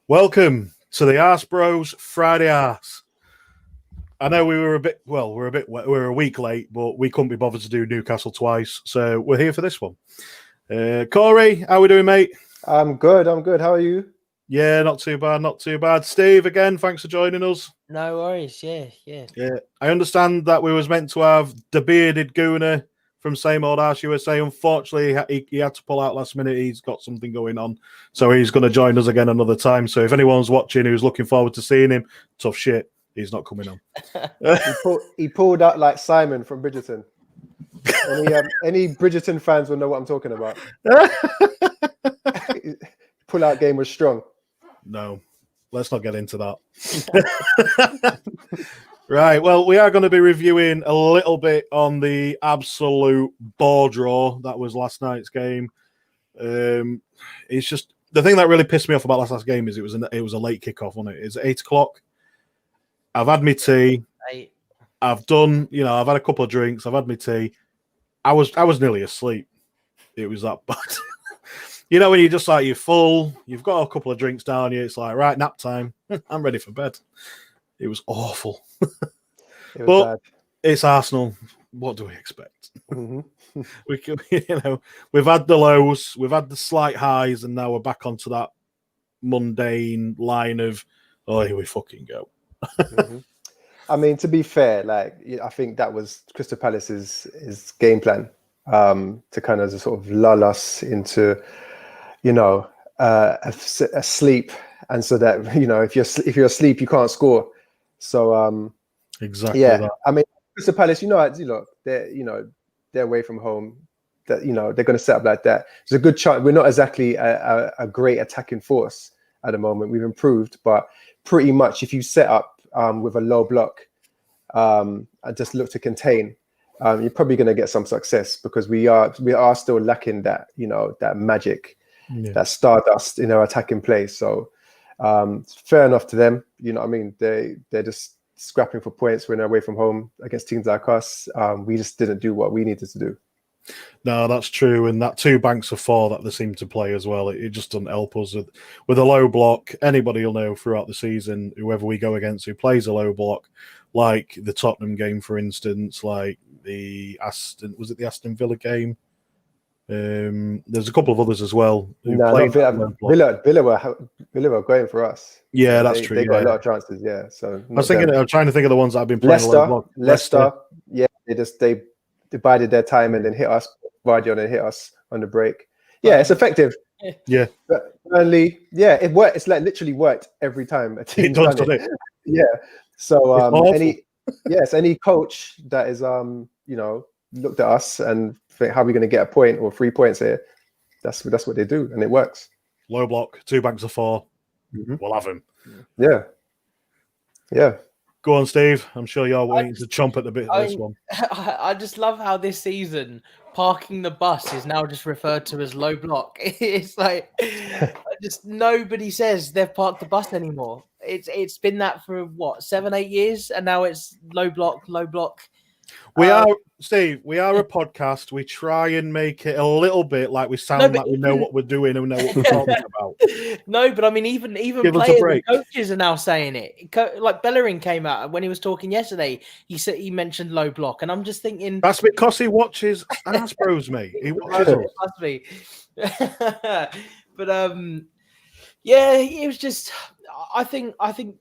Welcome to the Arse Bros Friday Arse. I know we're a week late, but we couldn't be bothered to do Newcastle twice, so we're here for this one. Cory, how we doing, mate? I'm good. How are you? Yeah, not too bad. Steve, again, thanks for joining us. No worries. Yeah. I understand that we was meant to have the bearded gooner from Same Old Arse USA. Unfortunately, he had to pull out last minute. He's got something going on, so he's going to join us again another time. So if anyone's watching who's looking forward to seeing him, tough shit, he's not coming on. He pulled out like Simon from Bridgerton. Any Bridgerton fans will know what I'm talking about. Pull-out game was strong. No, let's not get into that. Right, well, we are going to be reviewing a little bit on the absolute ball draw that was last night's game. It's just the thing that really pissed me off about last night's game is it was a late kickoff, wasn't it? It's 8 o'clock. I've had my tea. I've done, I've had a couple of drinks. I've had my tea. I was nearly asleep. It was that bad. When you're just like, you're full, you've got a couple of drinks down you, it's like, right, nap time. I'm ready for bed. It was awful. But bad. It's Arsenal. What do we expect? Mm-hmm. We've had the lows, we've had the slight highs, and now we're back onto that mundane line of, oh, here we fucking go. Mm-hmm. I mean, to be fair, I think that was Crystal Palace's game plan, to kind of sort of lull us into, a sleep, and so that if you're asleep, you can't score. So exactly. Yeah, that. I mean, Crystal Palace, they're away from home. That they're going to set up like that. There's a good chance. We're not exactly a great attacking force at the moment. We've improved, but pretty much if you set up with a low block and just look to contain, you're probably going to get some success, because we are still lacking that that magic, that stardust in our attacking play. So fair enough to them. I mean, they're just scrapping for points when they're away from home against teams like us. We just didn't do what we needed to do. No, that's true. And that 2 banks of 4 that they seem to play as well, it just doesn't help us with a low block. Anybody will know throughout the season, whoever we go against who plays a low block, like the Tottenham game, for instance, like the Aston Villa game? There's a couple of others as well. Villa were going for us. Yeah, that's true. They got a lot of chances. Yeah, so I'm trying to think of the ones that have been playing low block. Leicester. Yeah, they divided their time and then hit us. Vardion and hit us on the break. Yeah, it's effective. Yeah, but only it worked. It's like literally worked every time a team does done it. Yeah. So any coach that is looked at us and think, how are we going to get a point or 3 points here? That's what they do, and it works. Low block, 2 banks of 4. Mm-hmm. We'll have him. Yeah. Go on, Steve. I'm sure you're waiting to chomp at the bit of this one. I just love how this season parking the bus is now just referred to as low block. It's like just nobody says they've parked the bus anymore. It's been that for what, 7-8 years, and now it's low block. We are, Steve, we are a podcast. We try and make it a little bit like we sound like we know what we're doing and know what we're talking about. No, but I mean, even players and coaches are now saying it. Like Bellerin came out when he was talking yesterday. He mentioned low block, and I'm just thinking that's because he watches Arse Bros, mate. He watches it. Must be. But yeah, it was just. I think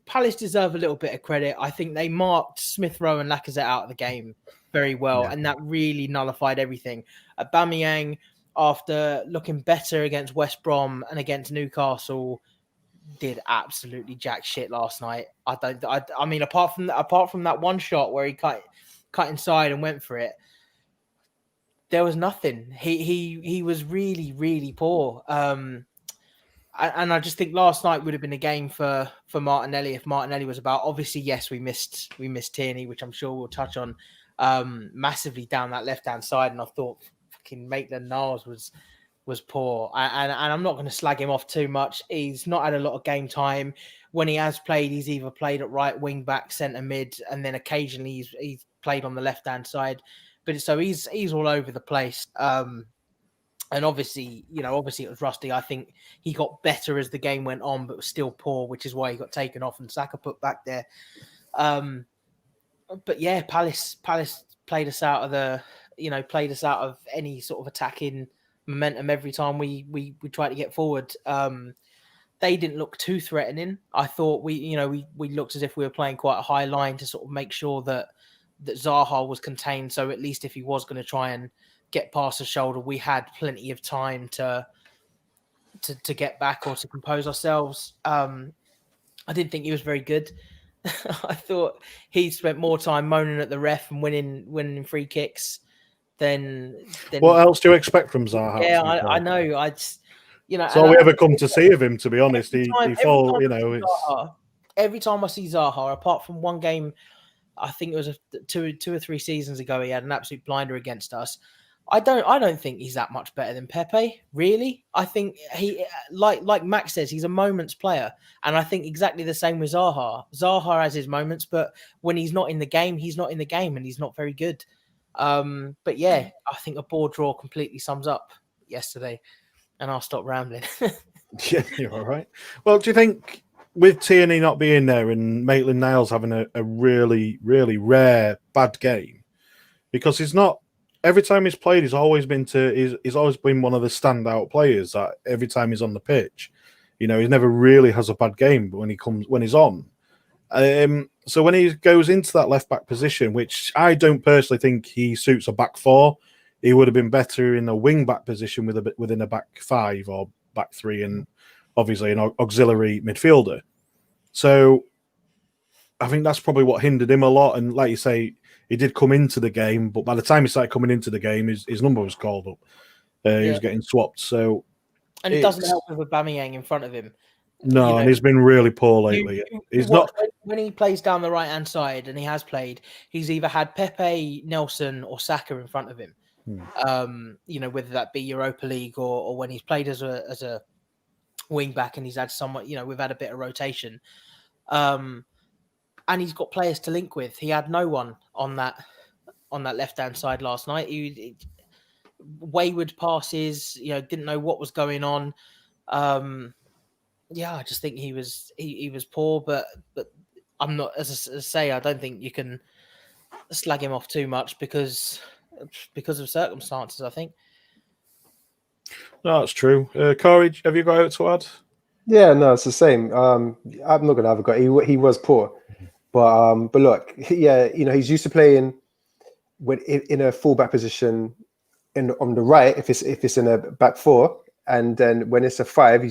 Palace deserve a little bit of credit. I think they marked Smith Rowe and Lacazette out of the game very well, and that really nullified everything. Aubameyang, after looking better against West Brom and against Newcastle, did absolutely jack shit last night. I mean, apart from that one shot where he cut inside and went for it, there was nothing. He was really, really poor. And I just think last night would have been a game for Martinelli if Martinelli was about. Obviously, yes, we missed Tierney, which I'm sure we'll touch on, massively down that left-hand side. And I thought fucking Maitland-Niles was poor. And I'm not going to slag him off too much. He's not had a lot of game time. When he has played, he's either played at right wing back, centre mid, and then occasionally he's played on the left-hand side. But so he's all over the place. And obviously it was rusty. I think he got better as the game went on, but was still poor, which is why he got taken off and Saka put back there. But yeah, Palace played us out of any sort of attacking momentum every time we tried to get forward. They didn't look too threatening. I thought we looked as if we were playing quite a high line to sort of make sure that Zaha was contained. So at least if he was going to try and get past the shoulder, we had plenty of time to get back or to compose ourselves. I didn't think he was very good. I thought he spent more time moaning at the ref and winning free kicks than what else do you expect from Zaha? Yeah, I know. It's all we ever come to see of him, to be honest. Every time I see Zaha, apart from one game, I think it was two or three seasons ago, he had an absolute blinder against us. I don't think he's that much better than Pepe, really. I think he, like Max says, he's a moments player. And I think exactly the same with Zaha. Zaha has his moments, but when he's not in the game, he's not in the game and he's not very good. But yeah, I think a board draw completely sums up yesterday. And I'll stop rambling. Yeah, you're all right. Well, do you think with Tierney not being there and Maitland-Niles having a really, really rare bad game, because he's not, every time he's played, he's always been one of the standout players that every time he's on the pitch, he never really has a bad game when he's on. So when he goes into that left back position, which I don't personally think he suits a back four, he would have been better in a wing back position within a back five or back three, and obviously an auxiliary midfielder. So I think that's probably what hindered him a lot. And like you say, he did come into the game, but by the time he started coming into the game, his number was called up. He was getting swapped. So, and it doesn't help with Aubameyang in front of him. No, and he's been really poor lately. He's not when he plays down the right hand side, and he has played. He's either had Pepe, Nelson, or Saka in front of him. Whether that be Europa League or when he's played as a wing back, and he's had somewhat, we've had a bit of rotation. And he's got players to link with. He had no one on that left hand side last night. He wayward passes, didn't know what was going on. I just think he was poor, but I'm not, as I say, I don't think you can slag him off too much because of circumstances, I think. No, that's true. Cory, have you got out to add? Yeah, no, it's the same. I'm not gonna have a go. He was poor, but look, he's used to playing in a fullback position on the right if it's in a back four, and then when it's a five, he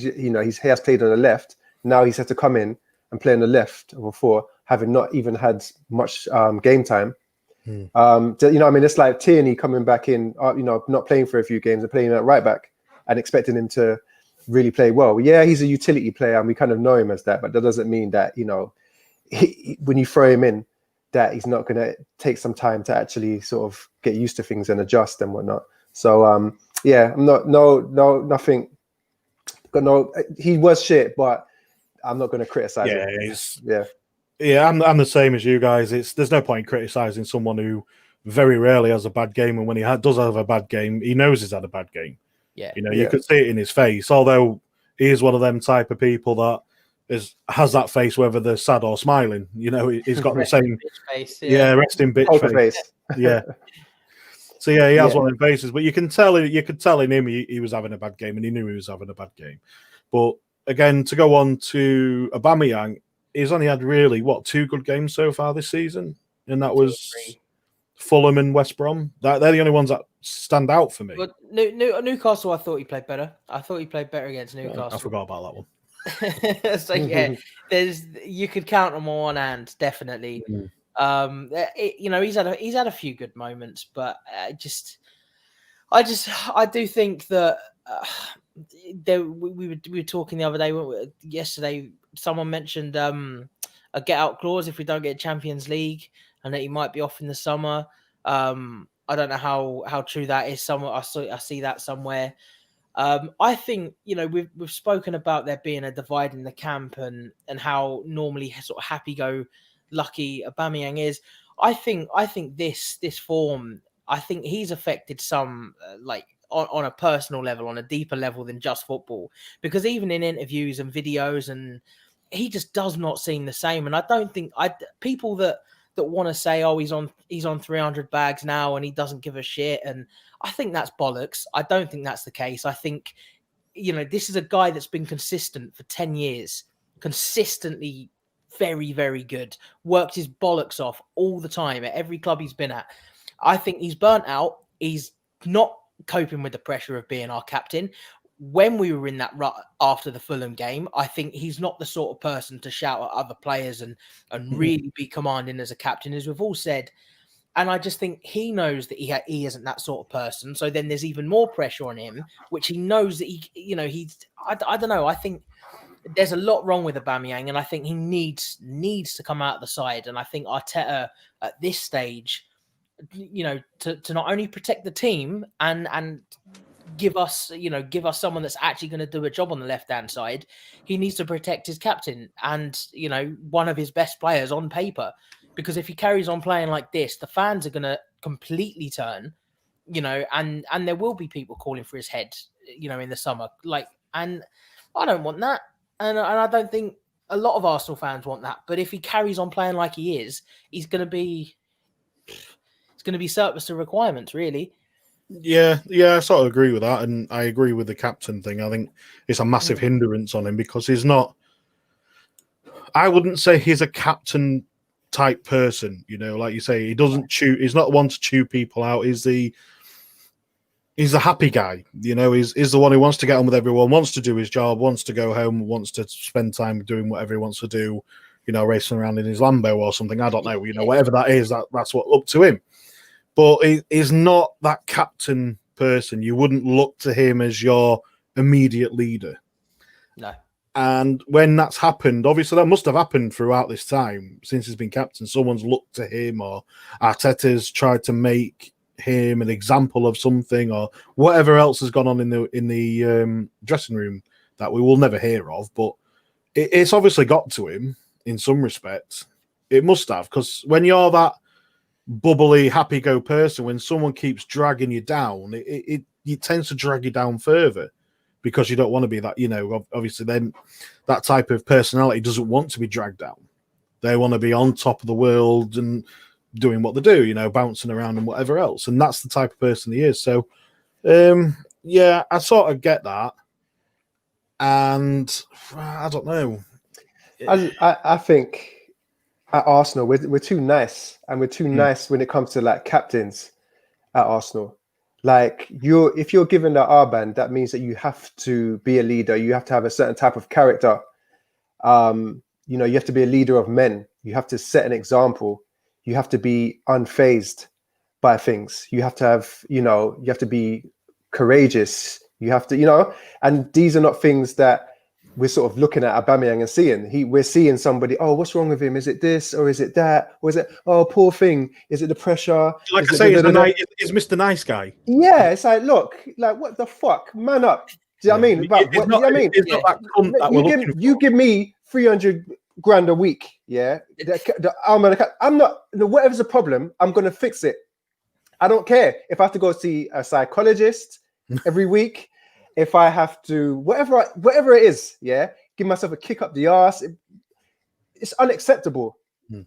has played on the left. Now he's had to come in and play on the left of a four, having not even had much game time. It's like Tierney coming back in, not playing for a few games and playing at right back and expecting him to really play well. Yeah, he's a utility player and we kind of know him as that, but that doesn't mean that, when you throw him in, that he's not going to take some time to actually sort of get used to things and adjust and whatnot. So, I'm nothing. He was shit, but I'm not going to criticize him. Yeah, I'm the same as you guys. There's no point in criticizing someone who very rarely has a bad game, and when he does have a bad game, he knows he's had a bad game. Yeah, you could see it in his face. Although he is one of them type of people that has that face whether they're sad or smiling. He's got the same face. Resting bitch face. Yeah. So yeah, he has one of them faces, but you could tell in him he was having a bad game, and he knew he was having a bad game. But again, to go on to Aubameyang, he's only had really, 2 good games so far this season? And that was Fulham and West Brom. They're the only ones that stand out for me. But Newcastle, I thought he played better. I thought he played better against Newcastle. I forgot about that one. So yeah, you could count them on one hand, definitely. He's had a few good moments, but I do think that we were talking the other day, yesterday. Someone mentioned a get out clause if we don't get Champions League, and that he might be off in the summer. I don't know how true that is. I see that somewhere. I think we've spoken about there being a divide in the camp and how normally sort of happy-go-lucky Aubameyang is. I think this form. I think he's affected some on a personal level, on a deeper level than just football. Because even in interviews and videos, and he just does not seem the same. And I don't think people that want to say, oh, he's on 300 bags now and he doesn't give a shit, and I think that's bollocks. I don't think that's the case. I think, this is a guy that's been consistent for 10 years, consistently very, very good, worked his bollocks off all the time at every club he's been at. I think he's burnt out. He's not coping with the pressure of being our captain. When we were in that rut after the Fulham game, I think he's not the sort of person to shout at other players and really be commanding as a captain, as we've all said. And I just think he knows that he isn't that sort of person. So then there's even more pressure on him, which he knows that I don't know. I think there's a lot wrong with Aubameyang, and I think he needs to come out of the side. And I think Arteta at this stage, to not only protect the team and give us someone that's actually going to do a job on the left-hand side, he needs to protect his captain and, one of his best players on paper. Because if he carries on playing like this, the fans are going to completely turn, and there will be people calling for his head, in the summer. And I don't want that. And I don't think a lot of Arsenal fans want that. But if he carries on playing like he is, he's going to be surplus to requirements, really. Yeah, I sort of agree with that. And I agree with the captain thing. I think it's a massive hindrance on him because he's not, I wouldn't say he's a captain type person, like you say, he doesn't chew. He's not one to chew people out. He's the happy guy, he's the one who wants to get on with everyone, wants to do his job, wants to go home, wants to spend time doing whatever he wants to do, racing around in his Lambo or something. I don't know, whatever that is, that's what up to him. But he's not that captain person. You wouldn't look to him as your immediate leader. No. And when that's happened, obviously that must have happened throughout this time since he's been captain. Someone's looked to him, or Arteta's tried to make him an example of something, or whatever else has gone on in the dressing room that we will never hear of. But it's obviously got to him in some respects. It must have, because when you're that bubbly, happy-go person, when someone keeps dragging you down, it tends to drag you down further. Because you don't want to be that, obviously then that type of personality doesn't want to be dragged down. They want to be on top of the world and doing what they do, bouncing around and whatever else. And that's the type of person he is. So, I sort of get that. And I don't know. I think at Arsenal, we're too nice. And we're too nice when it comes to captains at Arsenal. If you're given the armband, that means that you have to be a leader. You have to have a certain type of character. You have to be a leader of men. You have to set an example. You have to be unfazed by things. You have to have, you have to be courageous. You have to, and these are not things that we're sort of looking at Aubameyang and seeing. We're seeing somebody, oh, what's wrong with him? Is it this or is it that? Or is it, oh, poor thing? Is it the pressure? Like I say, he's Mr. Nice Guy. Yeah, it's look, what the fuck? Man up. Do you know what I mean? It's not that cunt that we're looking for. You give me 300 grand a week, yeah? I'm not, whatever's the problem, I'm going to fix it. I don't care if I have to go see a psychologist every week. If I have to, whatever it is, yeah, give myself a kick up the arse. It's unacceptable.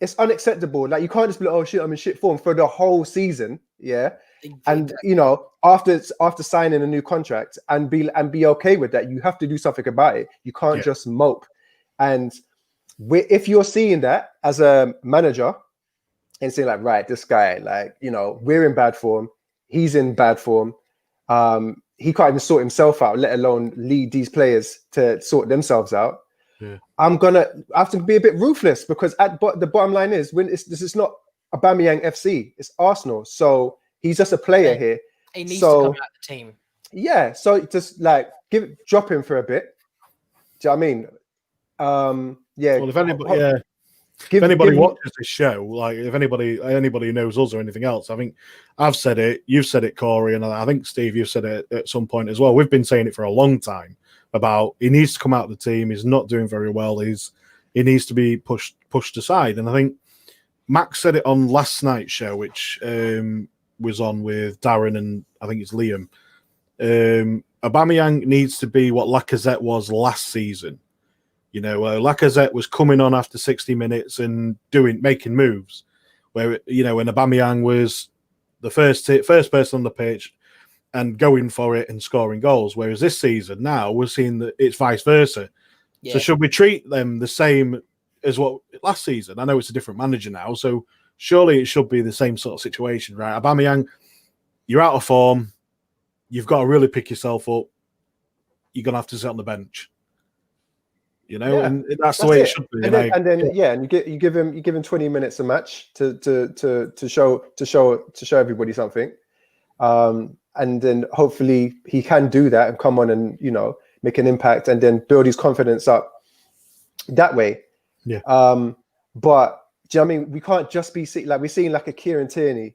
It's unacceptable. You can't just be like, oh shit, I'm in shit form for the whole season, yeah. And after signing a new contract and be okay with that, you have to do something about it. You can't just mope. And if you're seeing that as a manager and saying right, this guy, we're in bad form, he's in bad form. He can't even sort himself out, let alone lead these players to sort themselves out. Yeah. I have to be a bit ruthless because the bottom line is this is not Aubameyang FC, it's Arsenal. So he's just a player here. He needs to come out the team. Yeah, so just drop him for a bit. Do you know what I mean? Well, if anybody watches this show, if anybody who knows us or anything else, I think I've said it, you've said it, Cory, and I think Steve, you've said it at some point as well. We've been saying it for a long time about he needs to come out of the team. He's not doing very well. He needs to be pushed aside. And I think Max said it on last night's show, which was on with Darren and I think it's Liam. Aubameyang needs to be what Lacazette was last season. You know, Lacazette was coming on after 60 minutes and making moves, where, you know, when Aubameyang was the first person on the pitch and going for it and scoring goals. Whereas this season, now we're seeing that it's vice versa. Yeah. So should we treat them the same as what last season? I know it's a different manager now, so surely it should be the same sort of situation, right? Aubameyang, you're out of form. You've got to really pick yourself up. You're going to have to sit on the bench. You know, yeah, and that's the way it should be. And you give him 20 minutes a match to show everybody something. And then hopefully he can do that and come on and, you know, make an impact and then build his confidence up that way. Yeah. But do you know what I mean? We can't just be we're seeing like a Kieran Tierney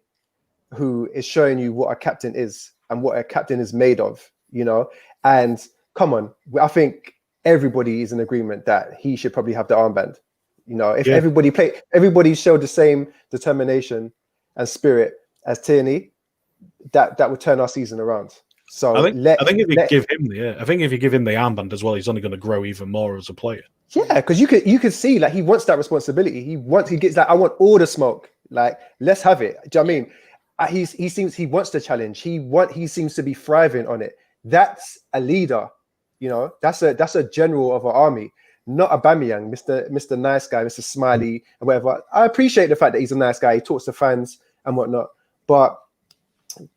who is showing you what a captain is and what a captain is made of, you know. And come on, I think everybody is in agreement that he should probably have the armband. You know, if everybody showed the same determination and spirit as Tierney, that would turn our season around. So I think if you give him the armband as well, he's only going to grow even more as a player. Yeah, because you could see like he wants that responsibility. He gets like, I want all the smoke. Like, let's have it. Do you know what I mean? He wants the challenge. He seems to be thriving on it. That's a leader. You know, that's a general of our army, not Aubameyang, Mr. Nice Guy, Mr. Smiley, and whatever. I appreciate the fact that he's a nice guy. He talks to fans and whatnot, but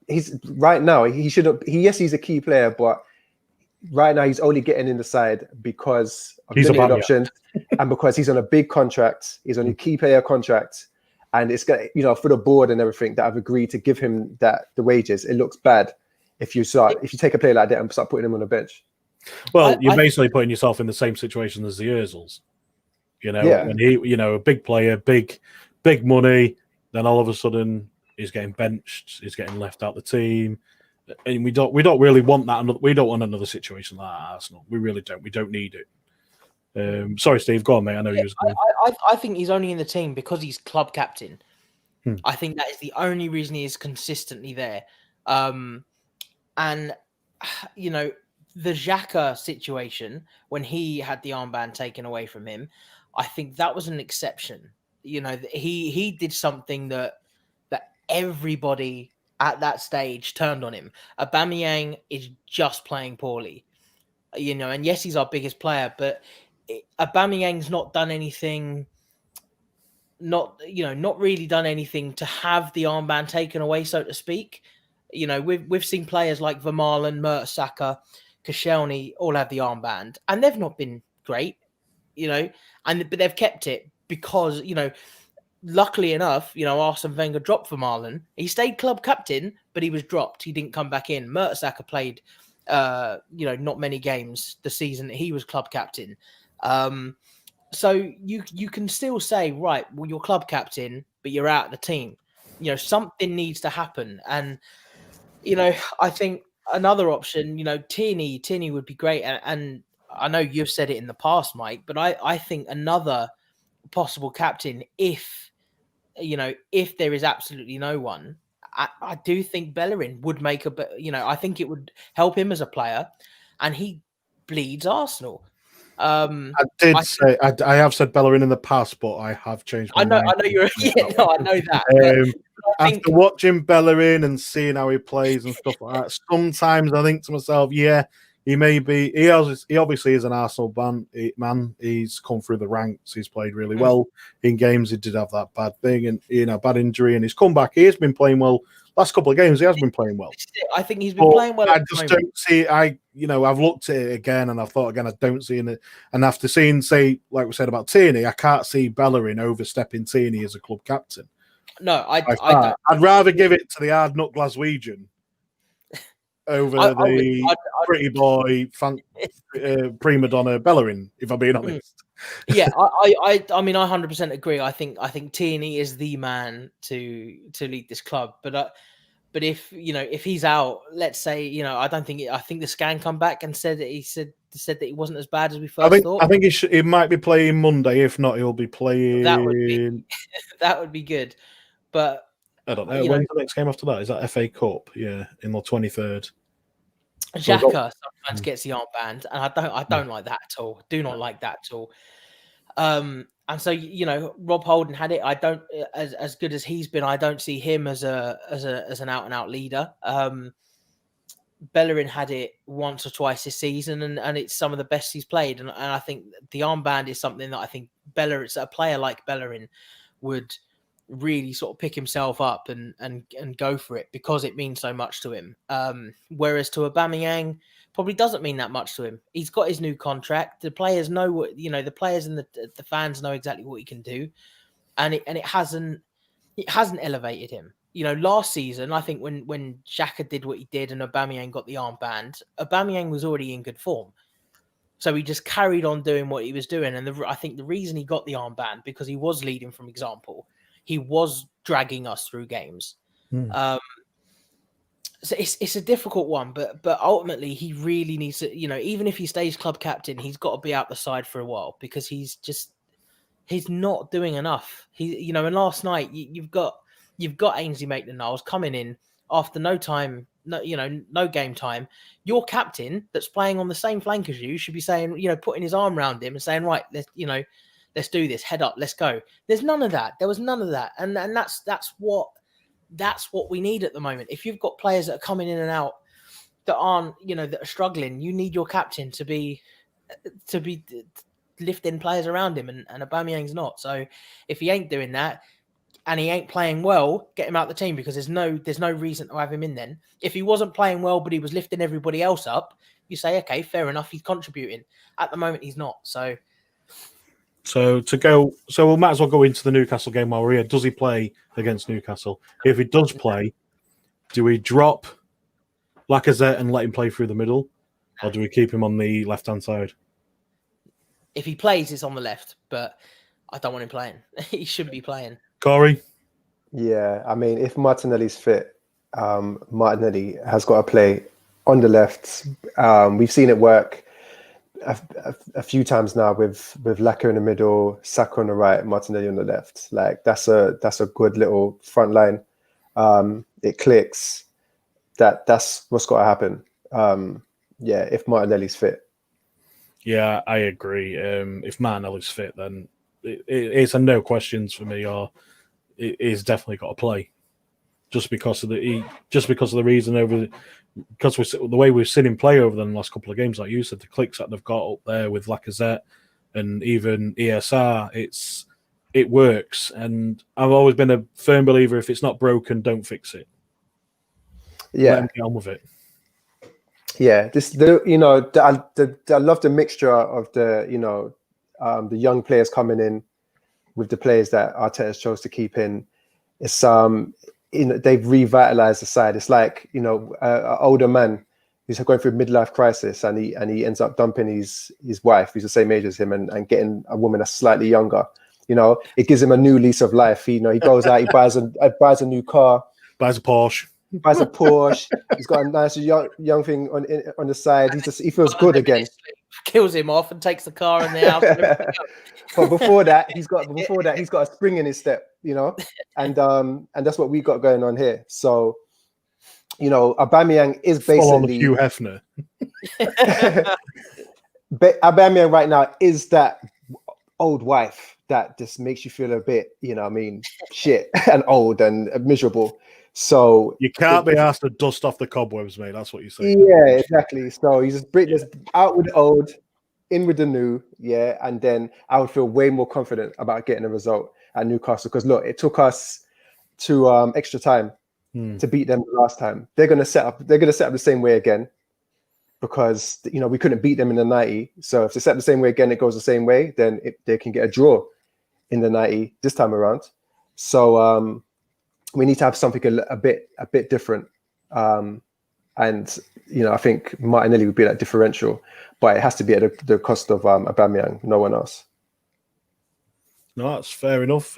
he's right now. He's a key player, but right now he's only getting in the side because of limited options and because he's on a big contract. He's on a key player contract, and it's got, you know, for the board and everything that I've agreed to give him the wages. It looks bad if you take a player like that and start putting him on the bench. Well, you're basically putting yourself in the same situation as the Ozils. You know, when he, you know, a big player, big money, then all of a sudden he's getting benched, he's getting left out the team, and we don't really want that. We don't want another situation like that at Arsenal. We really don't. We don't need it. Sorry, Steve. Go on, mate. I know you was going. I think he's only in the team because he's club captain. I think that is the only reason he is consistently there. And you know, the Xhaka situation, when he had the armband taken away from him, I think that was an exception. You know, he did something that everybody at that stage turned on him. Aubameyang is just playing poorly, you know, and yes, he's our biggest player, but Aubameyang's not done anything, not really done anything to have the armband taken away, so to speak. You know, we've seen players like Vermaelen, Mertesacker, Koscielny all have the armband, and they've not been great, you know, but they've kept it because, you know, luckily enough, you know, Arsene Wenger dropped Vermaelen. He stayed club captain, but he was dropped. He didn't come back in. Mertesacker played, you know, not many games the season that he was club captain. So you can still say, right, well, you're club captain, but you're out of the team. You know, something needs to happen. And, you know, I think another option, you know, Tierney would be great. And I know you've said it in the past, Mike, but I think another possible captain, if there is absolutely no one, I do think Bellerin would make I think it would help him as a player, and he bleeds Arsenal. I have said Bellerin in the past, but I have changed my mind. I know you're. I know that. After watching Bellerin and seeing how he plays and stuff like that, sometimes I think to myself, yeah, he may be. He obviously is an Arsenal man. He's come through the ranks. He's played really well in games. He did have that bad thing and, you know, bad injury, and he's come back. He has been playing well. Last couple of games, he has been playing well. I think he's been playing well. I just don't see. I've looked at it again, and I've thought again. I don't see it. And after seeing, say, like we said about Tierney, I can't see Bellerin overstepping Tierney as a club captain. No, I don't. I'd rather give it to the hard nut Glaswegian over the pretty boy prima donna Bellerin, if I'm being honest. Yeah, I mean, I 100% agree. I think Tierney is the man to lead this club. But if he's out, let's say, you know, I think the scan come back and said that he wasn't as bad as we first thought. I think he might be playing Monday. If not, he'll be playing. That would be good. But I don't know. When's the next game after that? Is that FA Cup? Yeah, in the 23rd. Xhaka sometimes gets the armband, and I don't like that at all. Do not like that at all. And so Rob Holden had it. I don't as good as he's been. I don't see him as an out and out leader. Bellerin had it once or twice this season, and it's some of the best he's played. And I think the armband is something that I think a player like Bellerin would really sort of pick himself up and go for it because it means so much to him. Whereas to Aubameyang, probably doesn't mean that much to him. He's got his new contract. The players know what the players and the fans know exactly what he can do, and it hasn't elevated him. Last season, I think when Xhaka did what he did and Aubameyang got the armband, Aubameyang was already in good form. So he just carried on doing what he was doing. And I think the reason he got the armband, because he was leading from example. He was dragging us through games. So it's a difficult one, but ultimately he really needs to, even if he stays club captain, he's got to be out the side for a while because he's not doing enough. And last night you've got Ainsley Maitland-Niles coming in after no game time. Your captain that's playing on the same flank as you should be saying, putting his arm around him and saying, right, let's do this, head up, let's go. There's none of that. There was none of that. And that's what we need at the moment. If you've got players that are coming in and out that aren't, that are struggling, you need your captain to be lifting players around him, and Aubameyang's not. So if he ain't doing that and he ain't playing well, get him out the team because there's no reason to have him in then. If he wasn't playing well but he was lifting everybody else up, you say, okay, fair enough, he's contributing. At the moment he's not. So we might as well go into the Newcastle game while we're here. Does he play against Newcastle? If he does play, do we drop Lacazette and let him play through the middle, or do we keep him on the left-hand side? If he plays, it's on the left, but I don't want him playing. He shouldn't be playing. Corey? Yeah, I mean, if Martinelli's fit, Martinelli has got to play on the left. We've seen it work a few times now with Laka in the middle, Saka on the right, Martinelli on the left. Like that's a good little front line. It clicks. That's what's got to happen. If Martinelli's fit. Yeah, I agree. If Martinelli's fit, then it's a no questions for me. Or he's definitely got to play, just because of the reason because the way we've seen him play over the last couple of games, like you said, the clicks that they've got up there with Lacazette and even ESR, it works. And I've always been a firm believer: if it's not broken, don't fix it. Yeah, let him get on with it. Yeah, I love the mixture of the young players coming in with the players that Arteta chose to keep in. It's they've revitalized the side. It's like an older man who's going through a midlife crisis, and he ends up dumping his wife, who's the same age as him, and getting a woman that's slightly younger. It gives him a new lease of life. He goes out, he buys a new car, buys a Porsche. He buys a Porsche. He's got a nice young thing on the side. He feels good again. Kills him off and takes the car in the house. But before that, he's got a spring in his step, and that's what we got going on here. So, Aubameyang is basically full on Hugh Hefner. Aubameyang right now is that old wife that just makes you feel a bit, shit and old and miserable. So you can't be asked to dust off the cobwebs, mate. That's what you're saying. Yeah, exactly. So he's just out with the old, in with the new, and then I would feel way more confident about getting a result at Newcastle, because look, it took us to extra time to beat them last time. They're gonna set up the same way again, because we couldn't beat them in the 90. So if they set up the same way again, it goes the same way, then they can get a draw in the 90 this time around. So we need to have something a bit different. And I think Martinelli would be that differential, but it has to be at the cost of Aubameyang, no one else. No, that's fair enough.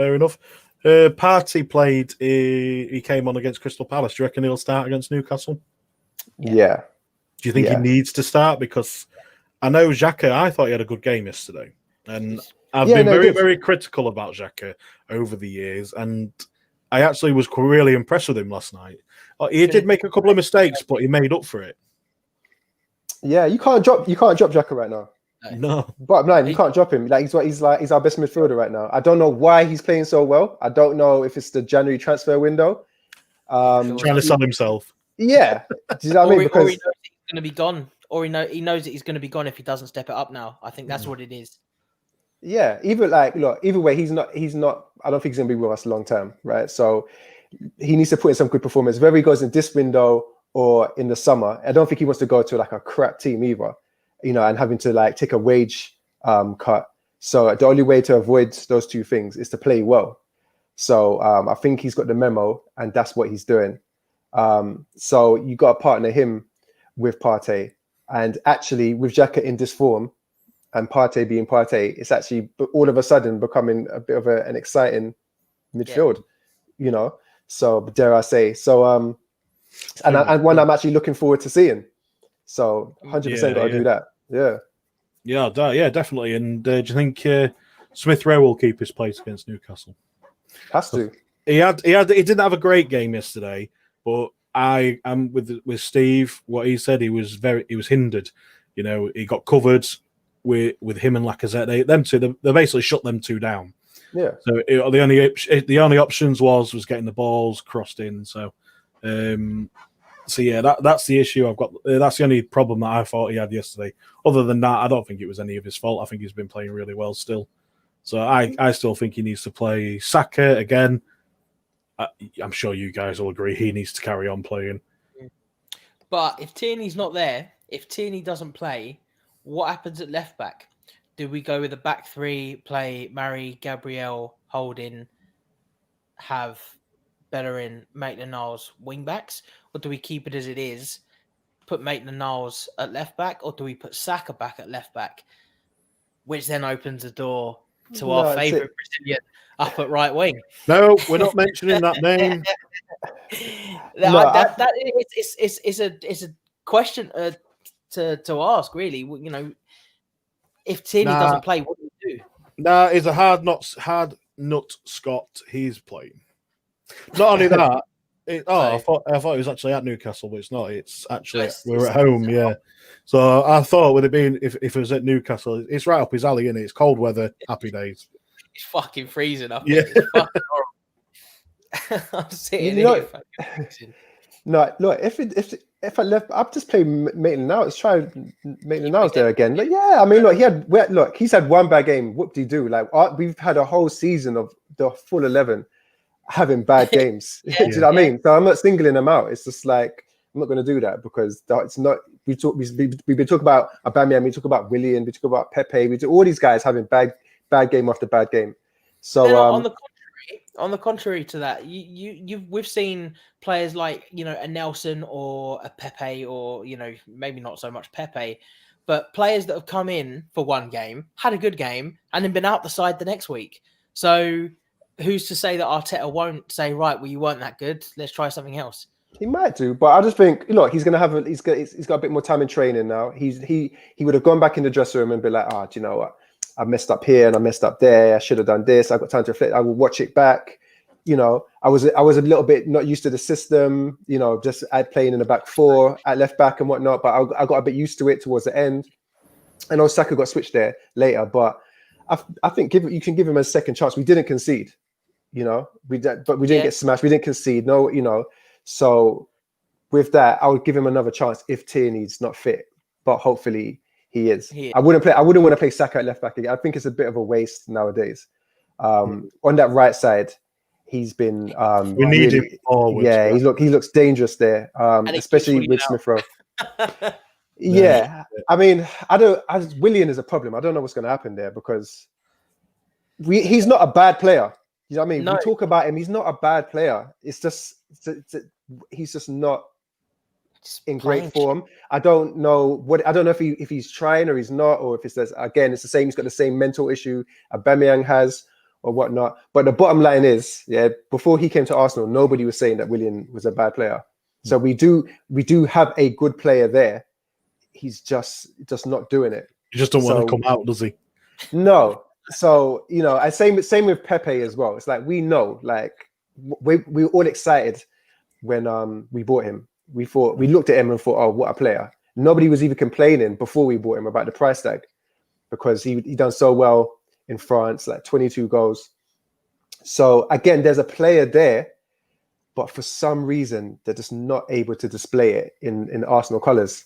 Partey played. He came on against Crystal Palace. Do you reckon he'll start against Newcastle? Yeah. Do you think he needs to start? Because I know Xhaka, I thought he had a good game yesterday, and I've been very critical about Xhaka over the years, and I actually was really impressed with him last night. He did make a couple of mistakes, but he made up for it. Yeah, you can't drop Xhaka right now. No. Bottom line, you can't drop him. Like he's our best midfielder right now. I don't know why he's playing so well. I don't know if it's the January transfer window. Trying to sell himself. Yeah. Do you know what I mean? Or he Because knows that he's going to be gone. Or he knows that he's going to be gone if he doesn't step it up now. I think that's what it is. yeah, either way, he's not. I don't think he's gonna be with us long term, right? So he needs to put in some good performance. Whether he goes in this window or in the summer, I don't think he wants to go to like a crap team either, and having to like take a wage cut. So the only way to avoid those two things is to play well. So I think he's got the memo, and that's what he's doing. So you got to partner him with Partey, and actually with Xhaka in this form, and Partey being Partey, it's actually all of a sudden becoming a bit of an exciting midfield, So dare I say? So and one I'm actually looking forward to seeing. So 100% got to do that. Yeah, definitely. And do you think Smith Rowe will keep his place against Newcastle? Has to. He didn't have a great game yesterday, but I am with Steve. What he said, he was hindered. He got covered with him and Lacazette. They basically shut them two down. Yeah. So the only options was getting the balls crossed in. So yeah, that's the issue I've got. That's the only problem that I thought he had yesterday. Other than that, I don't think it was any of his fault. I think he's been playing really well still. So I still think he needs to play Saka again. I'm sure you guys will agree he needs to carry on playing. But if Tierney's not there, if Tierney doesn't play, what happens at left back? Do we go with a back three, play Murray, Gabriel, Holding, have Bellerin, Maitland-Niles wing backs? Or do we keep it as it is, put Maitland-Niles at left back, or do we put Saka back at left back? Which then opens the door to our favourite Brazilian up at right wing. No, we're not mentioning that name. It's a question to ask, really. If Tierney doesn't play, what do we do? It's a hard nut Scott. He's playing. Not only that. I thought it was actually at Newcastle, but it's not. It's actually we're at home. Yeah. So I thought with it being if it was at Newcastle, it's right up his alley, isn't it? It's cold weather, happy days. It's fucking freezing up. Yeah. It's fucking horrible. I'm sitting here. No, look, if I left, I'd just play Maitland-Niles. Try Maitland-Niles there again. But yeah, I mean, look, he's had one bad game. What do you do? Like we've had a whole season of the full 11 having bad games. Do you know what I mean? So I'm not singling them out. It's just like I'm not going to do that because it's not. We've been talking about Aubameyang, we talk about Willian, we talk about Pepe, we do all these guys having bad game after bad game. So on the contrary to that, we've seen players like a Nelson or a Pepe, or maybe not so much Pepe, but players that have come in for one game, had a good game, and then been out the side the next week. So who's to say that Arteta won't say, right, well, you weren't that good, let's try something else? He might do, but I just think, look, he's got a bit more time in training now. He would have gone back in the dressing room and be like, do you know what? I messed up here and I messed up there. I should have done this. I got time to reflect. I will watch it back. I was a little bit not used to the system. Just playing in the back four at left back and whatnot. But I got a bit used to it towards the end. I know Saka got switched there later, but I think you can give him a second chance. We didn't concede, but we didn't get smashed. We didn't concede. No, So with that, I would give him another chance if Tierney's not fit. But hopefully. He is. I wouldn't want to play Saka at left back again. I think it's a bit of a waste nowadays. On that right side, he's been we need him forward. Yeah, he looks dangerous there. Especially with Smith Rowe. Yeah. I mean, Willian is a problem. I don't know what's going to happen there because he's not a bad player. You know what I mean? No. We talk about him, he's not a bad player. It's just he's just not in great form. I don't know if he's trying or he's not, or if it's the same. He's got the same mental issue Aubameyang has or whatnot. But the bottom line is, before he came to Arsenal, nobody was saying that Willian was a bad player. So we do have a good player there. He's just not doing it. He just don't want to come out, does he? No. So same with Pepe as well. It's like we know, like we were all excited when we bought him. We looked at him and thought, oh, what a player. Nobody was even complaining before we bought him about the price tag, because he done so well in France, like 22 goals. So again, there's a player there, but for some reason they're just not able to display it in Arsenal colours,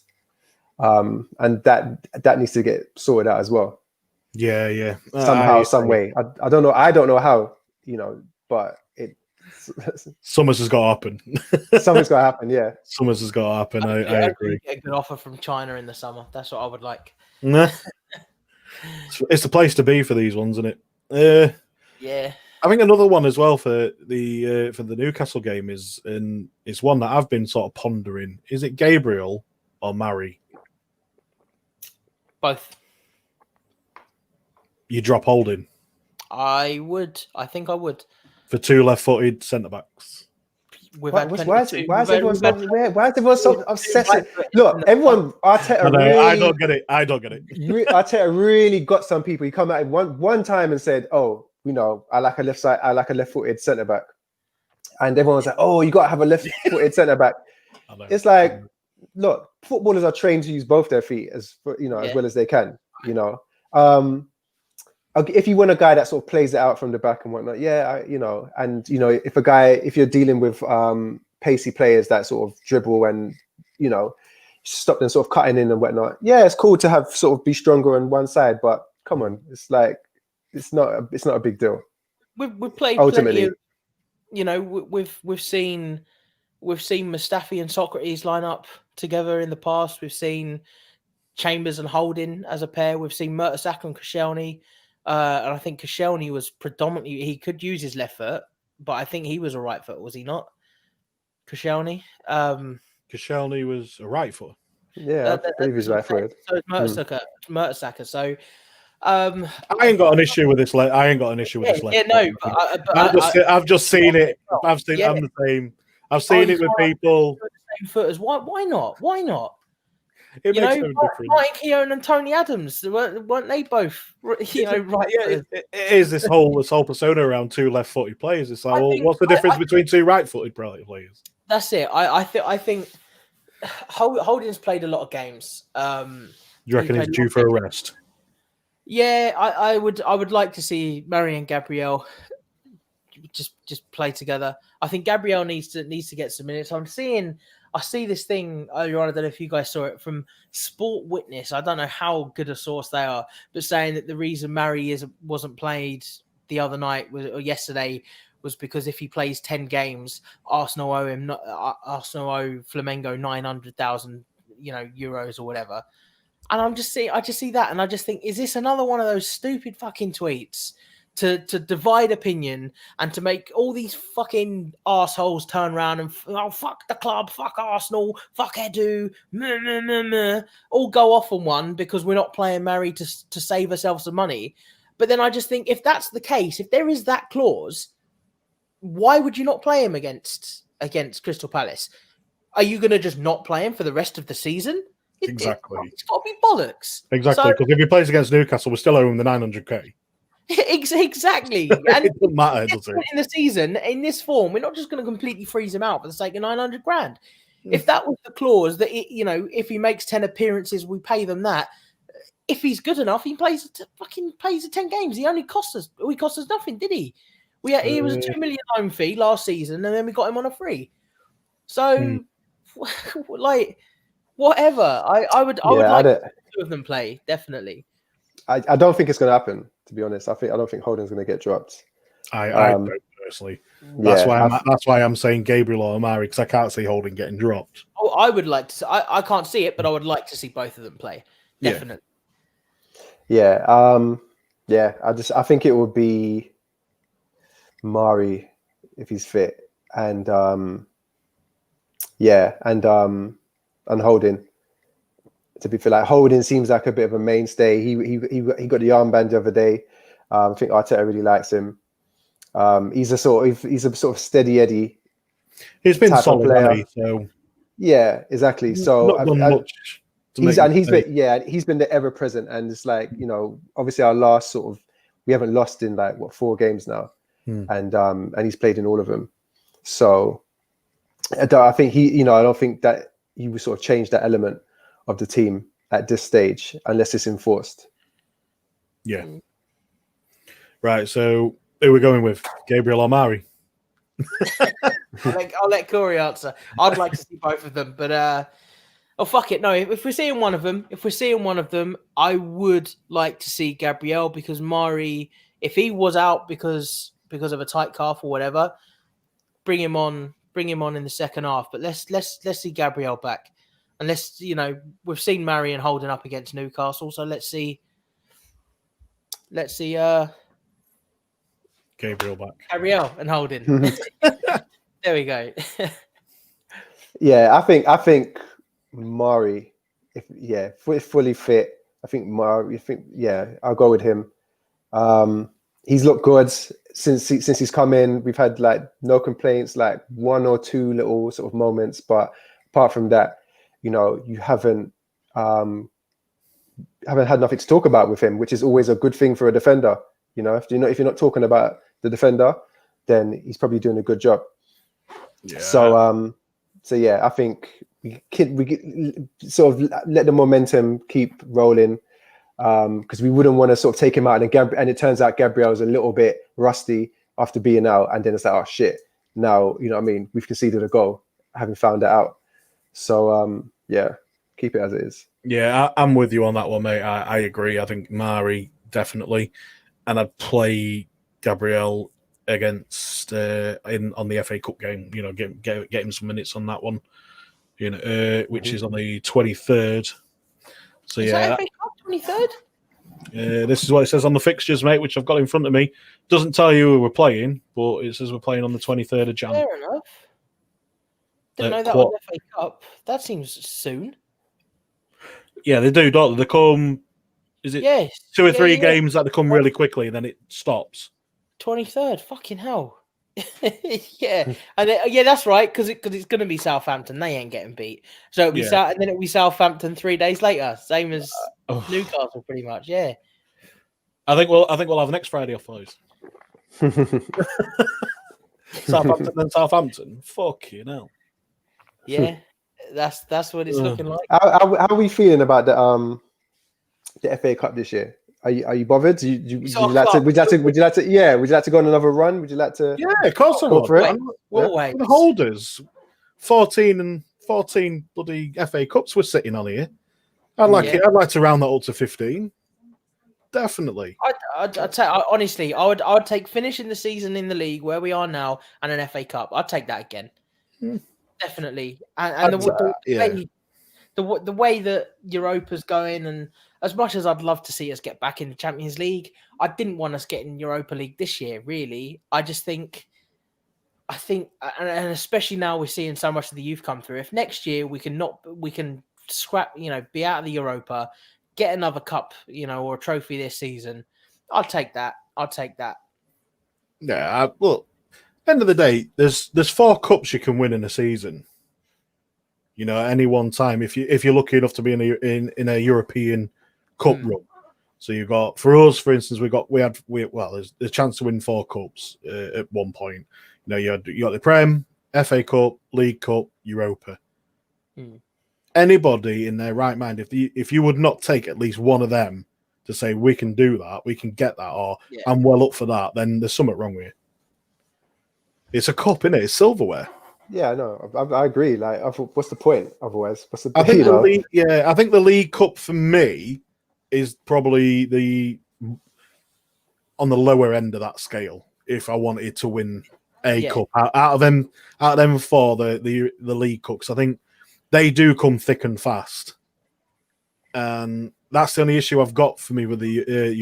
and that needs to get sorted out as well. Yeah. Somehow, some way. I don't know. I don't know how. But it. Summers has got to happen. Something's got to happen. Yeah. Summers has got to happen. I agree. Get a good offer from China in the summer. That's what I would like. Nah. It's the place to be for these ones, isn't it? Yeah. I think another one as well for the Newcastle game is one that I've been sort of pondering. Is it Gabriel or Mari? Both. You drop Holding? I would. I think I would. For two left-footed centre-backs. Why is everyone so obsessive? Look, everyone, Arteta really, I don't get it. Arteta really got some people. He come out one time and said, "Oh, I like a left-footed centre-back," and everyone was like, "Oh, you got to have a left-footed centre-back." It's like, look, footballers are trained to use both their feet as well as they can. If you want a guy that sort of plays it out from the back and whatnot, if you're dealing with pacey players that sort of dribble and stop them sort of cutting in and whatnot, it's cool to have sort of be stronger on one side, but come on, it's like it's not a big deal. We've played ultimately. We've seen Mustafi and Socrates line up together in the past. We've seen Chambers and Holding as a pair. We've seen Mertesacker and Koscielny. And I think Koscielny was predominantly, he could use his left foot, but I think he was a right foot, was he not? Koscielny? Koscielny was a right foot. Yeah, I believe he's right footed. So it's Mertesacker. So Um, I ain't got an issue with this. I ain't got an issue with this. Yeah, no, I've just seen it. I've seen. I'm the same. I've seen it with people. The same footers. Why not? Why not? It makes no difference. Martin Keown and Tony Adams weren't they both? Right. It is this whole persona around two left-footed players. It's like, what's the difference between two right-footed players? That's it. I think Holding's played a lot of games. Do you reckon he's due for a rest? Yeah, I would like to see Mari and Gabriel just play together. I think Gabriel needs to get some minutes. I see this thing earlier on. I don't know if you guys saw it from Sport Witness. I don't know how good a source they are, but saying that the reason Mari wasn't played the other night or yesterday was because if he plays 10 games, Arsenal owe Flamengo 900,000 euros or whatever. And I just see that, and I just think, is this another one of those stupid fucking tweets to divide opinion and to make all these fucking arseholes turn around and fuck the club, fuck Arsenal, fuck Edu, all go off on one because we're not playing Mari to save ourselves some money. But then I just think, if that's the case, if there is that clause, why would you not play him against Crystal Palace? Are you going to just not play him for the rest of the season? Exactly. It's got to be bollocks. Exactly, because if he plays against Newcastle, we're still owing the 900k. Exactly. And it doesn't matter, does it? In the season, in this form, we're not just going to completely freeze him out for the sake of 900 grand. If that was the clause that, if he makes 10 appearances, we pay them that. If he's good enough, he plays the 10 games. He only cost us nothing, did he? He was a 2 million loan fee last season, and then we got him on a free. So, whatever. I would like two of them play, definitely. I don't think it's going to happen, to be honest. I don't think Holding's going to get dropped. I don't personally. That's why I'm saying Gabriel or Amari, because I can't see Holding getting dropped. Oh, I would like to. I can't see it, but I would like to see both of them play. Definitely. Yeah. I think it would be Mari if he's fit, and Holding. To be fair, like Holding seems like a bit of a mainstay. He got the armband the other day. I think Arteta really likes him. He's a sort of steady Eddie. He's been solid player. So yeah, exactly. So he's been the ever present, and it's like, obviously our last we haven't lost in 4 games now, and he's played in all of them. So I think I don't think that he would sort of change that element of the team at this stage unless it's enforced. Yeah. Right. So who are we going with? Gabriel or Mari? I'll let Cory answer. I'd like to see both of them, but oh fuck it. No, if we're seeing one of them, I would like to see Gabriel, because Mari, if he was out because of a tight calf or whatever, bring him on in the second half. But let's see Gabriel back. And we've seen Marion holding up against Newcastle, so let's see Gabriel back. Gabriel and Holding. There we go. Yeah, I think Mari, if fully fit, I'll go with him. He's looked good since he's come in. We've had like no complaints, like one or two little sort of moments, but apart from that, you haven't had nothing to talk about with him, which is always a good thing for a defender. If you're not talking about the defender, then he's probably doing a good job. Yeah. So yeah, I think we sort of let the momentum keep rolling, because we wouldn't want to sort of take him out and it turns out Gabriel's a little bit rusty after being out, and then it's like, oh shit, now we've conceded a goal, having found that out. So yeah, keep it as it is. Yeah, I'm with you on that one, mate. I agree. I think Mari definitely, and I'd play Gabriel against on the FA Cup game. Get him some minutes on that one. Which is on the 23rd. So is that FA Cup 23rd? This is what it says on the fixtures, mate, which I've got in front of me. Doesn't tell you who we're playing, but it says we're playing on the 23rd of Jan. Fair enough. Didn't know that was FA Cup. That seems soon. Yeah, they do, don't they? They come. Is it 2 or 3 games that they come really quickly, and then it stops? 23rd. Fucking hell. Yeah, and that's right, because it's going to be Southampton. They ain't getting beat, so it'll be and then it'll be Southampton 3 days later, same as Newcastle, pretty much. Yeah, I think we'll have next Friday off those. Southampton then Southampton. Fucking hell. Yeah, that's what it's looking like. How are we feeling about the FA Cup this year? Are you bothered? Would you like to go on another run? Would you like to? Yeah, of course I would. The holders, 14 bloody FA Cups we're sitting on here. I'd like to round that up to 15. Definitely. Honestly, I would take finishing the season in the league where we are now and an FA Cup. I'd take that again. Definitely. And the way that Europa's going, and as much as I'd love to see us get back in the Champions League, I didn't want us getting Europa League this year, really. I think, and especially now we're seeing so much of the youth come through. If next year we can scrap, be out of the Europa, get another cup, or a trophy this season, I'll take that. Yeah, look, end of the day, there's 4 cups you can win in a season. At any one time, if you're lucky enough to be in a European Cup run. So you've got, for us, for instance, there's a chance to win 4 cups at one point. You got the Prem, FA Cup, League Cup, Europa. Anybody in their right mind, if you would not take at least one of them to say we can do that, we can get that, or I'm well up for that, then there's something wrong with you. It's a cup, innit? It's silverware. Yeah, no, I agree. Like, what's the point otherwise? I think the League Cup for me is probably on the lower end of that scale. If I wanted to win a cup out of them 4, the League Cups, I think they do come thick and fast, and that's the only issue I've got for me with the the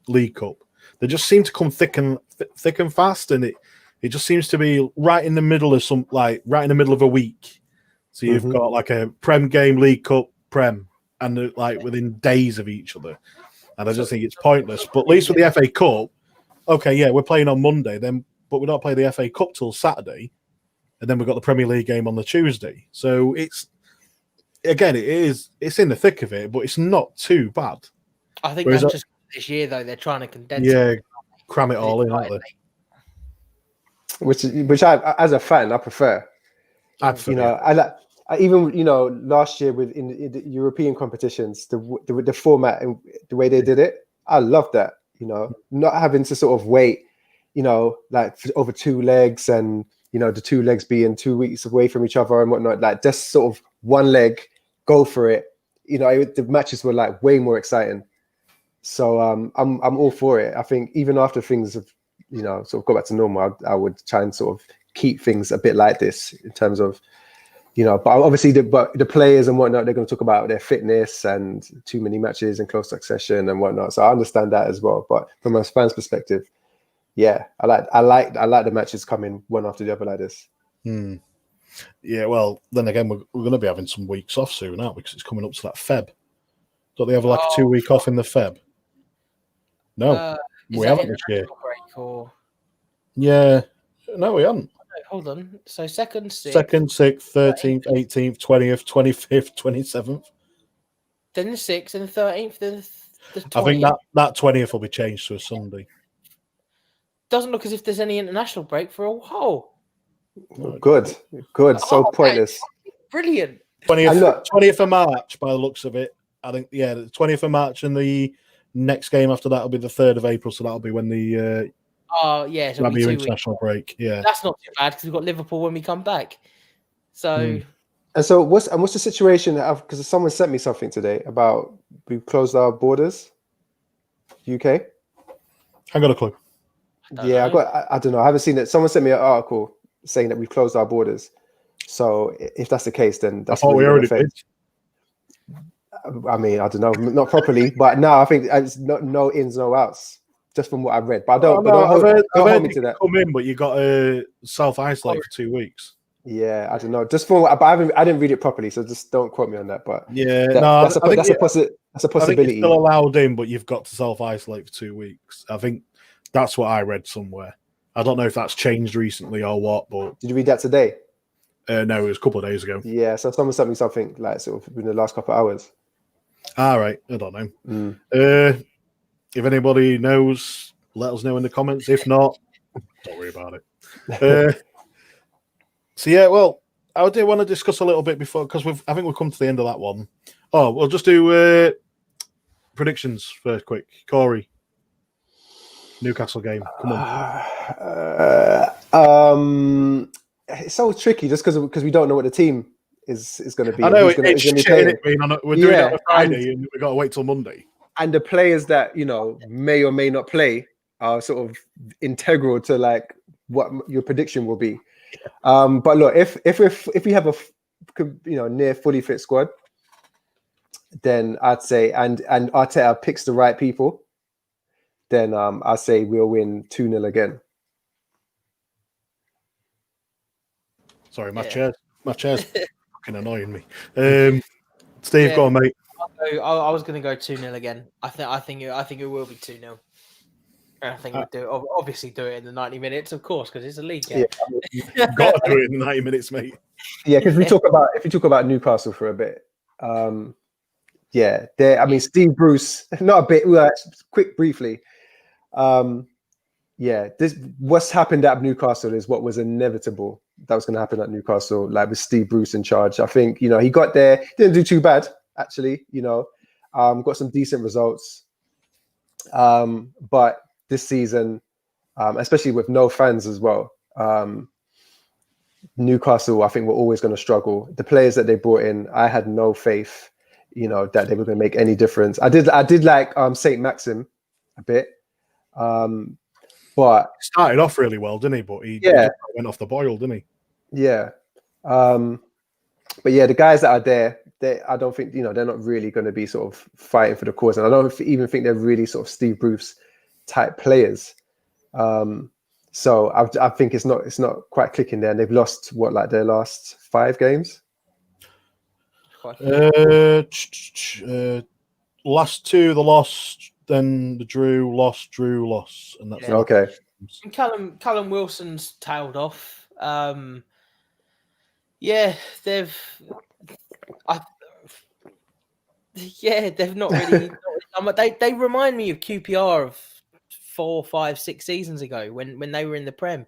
League Cup. They just seem to come thick and fast, and it just seems to be right in the middle of a week. So you've got like a Prem game, League Cup, Prem, and like within days of each other. And I just think it's pointless. But at least with the FA Cup, we're playing on Monday, but we don't play the FA Cup till Saturday, and then we've got the Premier League game on the Tuesday. So it's in the thick of it, but it's not too bad. I think that's just this year though. They're trying to condense it. Cram it all in, aren't they? Which I, as a fan, I prefer. I even last year in the European competitions, the format and the way they did it, I love that. Not having to sort of wait, like over 2 legs, and the 2 legs being 2 weeks away from each other and whatnot. Like just sort of 1 leg, go for it. The matches were like way more exciting. So I'm all for it. I think even after things have sort of got back to normal, I would try and sort of keep things a bit like this in terms of. But obviously the players and whatnot, they're going to talk about their fitness and too many matches in close succession and whatnot. So I understand that as well. But from a fan's perspective, yeah, I like the matches coming one after the other like this. Yeah, well, then again, we're going to be having some weeks off soon now because it's coming up to that Feb. Don't they have like a 2-week off in the Feb? No, we haven't this year. Yeah, no, we haven't. Hold on. So 2nd, 6th. 2nd, 6th, 13th, 18th, 20th, 25th, 27th. Then the 6th and the 13th, then the 20th. I think that 20th will be changed to a Sunday. Doesn't look as if there's any international break for a while. Good. So pointless. Brilliant. 20th of March, by the looks of it. I think, the 20th of March, and the next game after that will be the 3rd of April. So that'll be when the so that'll be your international break. Yeah, that's not too bad because we've got Liverpool when we come back. So, and so what's the situation? Because someone sent me something today about we've closed our borders. UK. I got a clue. I don't know. I haven't seen it. Someone sent me an article saying that we've closed our borders. So if that's the case, then that's I thought we already did. I mean, I don't know, not properly, but now I think it's no ins, no outs. Just from what I've read, but I don't. Don't hold me to that. Come in, but you got to self-isolate for 2 weeks. Yeah, I don't know. Just from what I didn't read it properly, so just don't quote me on that. But yeah, that's a possibility. I think it's still allowed in, but you've got to self-isolate for 2 weeks. I think that's what I read somewhere. I don't know if that's changed recently or what. But did you read that today? No, it was a couple of days ago. Yeah, so someone sent me something like sort of in the last couple of hours. All right, I don't know. If anybody knows, let us know in the comments. If not, don't worry about it. So yeah, well, I do want to discuss a little bit before, because I think we've come to the end of that one. Oh, we'll just do predictions first, quick. Cory, Newcastle game. Come on. It's so tricky just because we don't know what the team is going to be. I know it's shit. We're doing it on a Friday, and we've got to wait till Monday. And the players that may or may not play are sort of integral to like what your prediction will be. But look, if we have a near fully fit squad, then I'd say and Arteta picks the right people, then I'd say we'll win 2-0 again. Sorry, my chair's fucking annoying me. Steve, go on, mate. I was going to go 2-0 again. I think it will be 2-0. I think we'll obviously do it in the 90 minutes, of course, because it's a league game. Yeah, you've got to do it in the 90 minutes, mate. Yeah, because if you talk about Newcastle for a bit, Steve Bruce, not a bit, briefly. What's happened at Newcastle is what was inevitable. That was going to happen at Newcastle, like with Steve Bruce in charge. I think, he got there, didn't do too bad, actually, got some decent results. But this season, especially with no fans as well, Newcastle, I think, were always going to struggle. The players that they brought in, I had no faith, that they were going to make any difference. I did like Saint Maxim a bit. But started off really well, didn't he? But he went off the boil, didn't he? Yeah. But yeah, the guys that are there, I don't think, they're not really going to be sort of fighting for the cause. And I don't even think they're really sort of Steve Bruce type players. So I think it's not quite clicking there. And they've lost their last 5 games? Last 2, the lost, then the drew, lost, and that's okay. And Callum Wilson's tailed off. They've not really. They remind me of QPR of 4, 5, 6 seasons ago when they were in the Prem.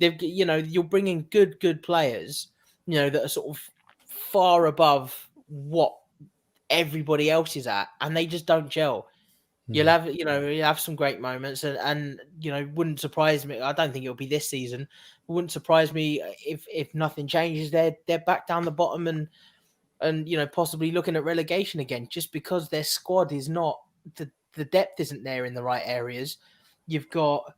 You're bringing good players, that are sort of far above what everybody else is at, and they just don't gel. You'll have, you have some great moments, and wouldn't surprise me. I don't think it'll be this season. It wouldn't surprise me if nothing changes. They're back down the bottom and possibly looking at relegation again, just because their squad is not the depth isn't there in the right areas. You've got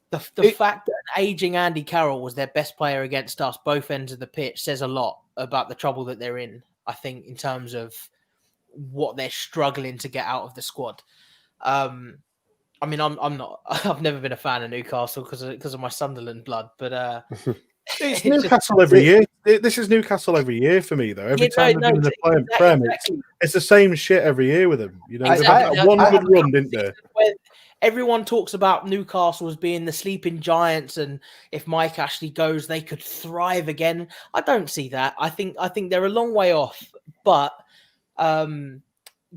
the fact that an aging Andy Carroll was their best player against us, both ends of the pitch, says a lot about the trouble that they're in. I think in terms of what they're struggling to get out of the squad. I mean, I'm not. I've never been a fan of Newcastle because of my Sunderland blood, but it's Newcastle every year. This is Newcastle every year for me, though. Every time they've been in the Prem, it's the same shit every year with them. They've had one good run, didn't they? Everyone talks about Newcastle as being the sleeping giants, and if Mike Ashley goes, they could thrive again. I don't see that. I think they're a long way off, but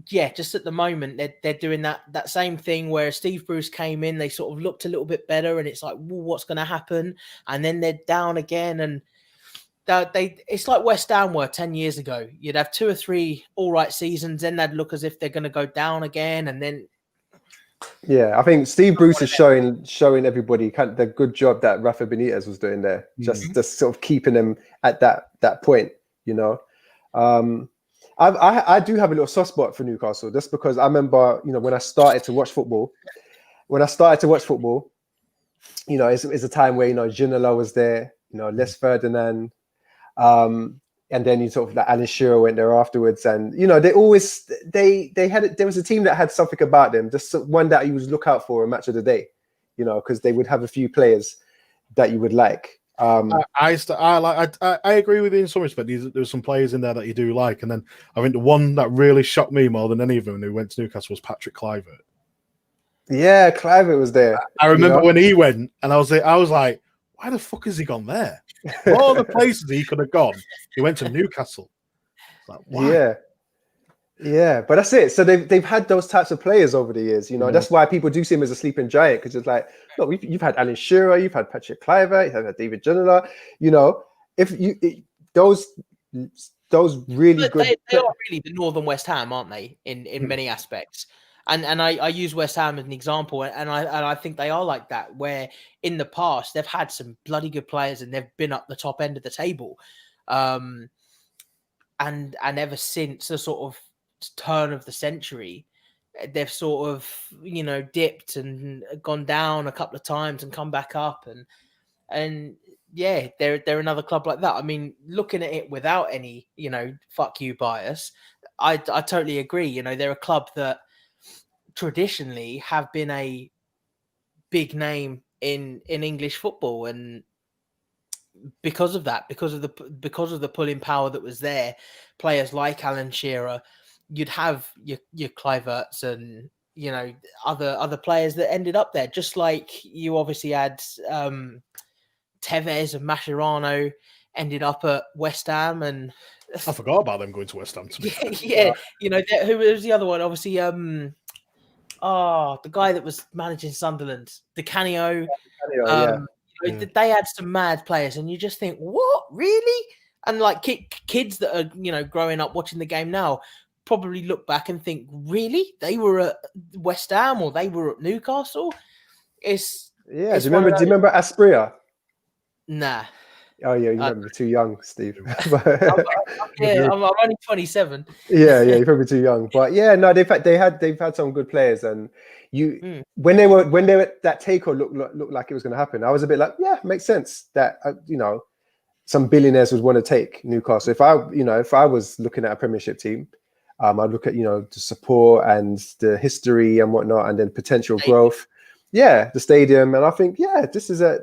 just at the moment they're doing that same thing where Steve Bruce came in, they sort of looked a little bit better, and it's like, well, what's going to happen? And then they're down again, and it's like West Ham were 10 years ago. You'd have 2 or 3 all right seasons, then they'd look as if they're going to go down again, and then. Yeah, I think Steve Bruce is showing everybody kind of the good job that Rafa Benitez was doing there, just sort of keeping them at that point, I do have a little soft spot for Newcastle, just because I remember, when I started to watch football, it's a time where, Ginola was there, Les Ferdinand, and then Alan Shearer went there afterwards, and there was a team that had something about them, just one that you would look out for a match of the day, because they would have a few players that you would like. I agree with you in some respect. There's some players in there that you do like, and then I think the one that really shocked me more than any of them who went to Newcastle was Patrick Kluivert. Yeah, Kluivert was there. I remember when he went, and I was like, why the fuck has he gone there? All the places he could have gone, he went to Newcastle. Like, why? Yeah, but that's it. So they've had those types of players over the years. That's why people do see him as a sleeping giant, because it's like, look, you've had Alan Shearer, you've had Patrick Kluivert, you've had David Ginola. Those really good. They are really the Northern West Ham, aren't they? In many aspects. And I use West Ham as an example, and I think they are like that, where in the past they've had some bloody good players and they've been up the top end of the table, and ever since the sort of turn of the century, they've sort of dipped and gone down a couple of times and come back up, and they're another club like that. I mean, looking at it without any fuck you bias, I totally agree. They're a club that traditionally have been a big name in English football, and because of that, because of the pulling power that was there, players like Alan Shearer, you'd have your Kluiverts and other players that ended up there, just like you obviously had Tevez and Mascherano ended up at West Ham, and I forgot about them going to West Ham. Who was the other one? Obviously, the guy that was managing Sunderland, Di Canio. They had some mad players, and you just think, what, really? And like kids that are growing up watching the game now probably look back and think, really, they were at West Ham or they were at Newcastle. Do you remember Aspria? Nah. Oh yeah, you remember? Too young, Steve. I'm only 27. Yeah, you're probably too young. But yeah, no, they've had some good players, and when they were that takeover looked like it was going to happen, I was a bit like, yeah, makes sense that some billionaires would want to take Newcastle. If I was looking at a Premiership team, I'd look at the support and the history and whatnot, and then potential growth. Yeah, the stadium, and I think this is a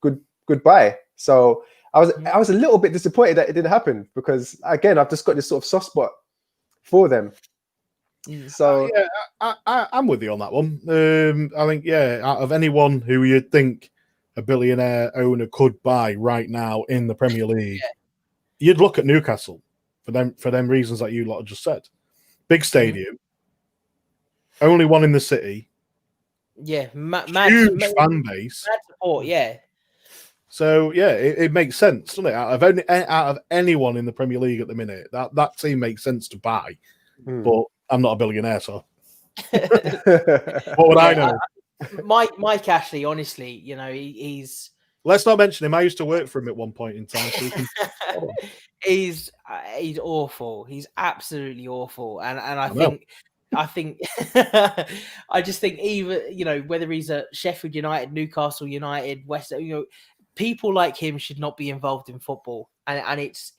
good buy. So I was a little bit disappointed that it didn't happen, because again, I've just got this sort of soft spot for them. So I'm with you on that one. I think out of anyone who you'd think a billionaire owner could buy right now in the Premier League, you'd look at Newcastle for them reasons that you lot just said. Big stadium, only one in the city. Yeah, huge fan base. Mad support, yeah. So yeah, it makes sense, doesn't it? Out of anyone in the Premier League at the minute, that team makes sense to buy. But I'm not a billionaire, so what would I know? Mike Ashley, honestly, you know, he's. Let's not mention him. I used to work for him at one point in time. So he's awful. He's absolutely awful, and I think I just think even, you know, whether he's at Sheffield United, Newcastle United, West, you know, people like him should not be involved in football, and it's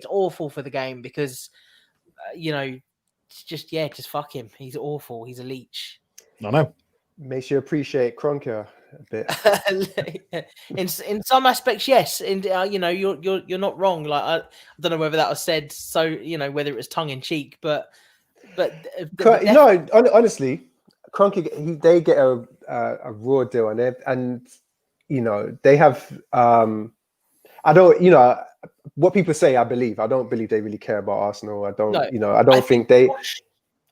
awful for the game because you know, just fuck him. He's awful. He's a leech. I know. Makes you appreciate Kroenke a bit. in some aspects, yes. And you know, you're not wrong. Like I don't know whether that was said so, you know, whether it was tongue in cheek, but no, honestly, Kroenke, they get a raw deal, and you know they have. I don't, you know, what people say. I believe. I don't believe they really care about Arsenal. I don't. No, you know, I don't think they.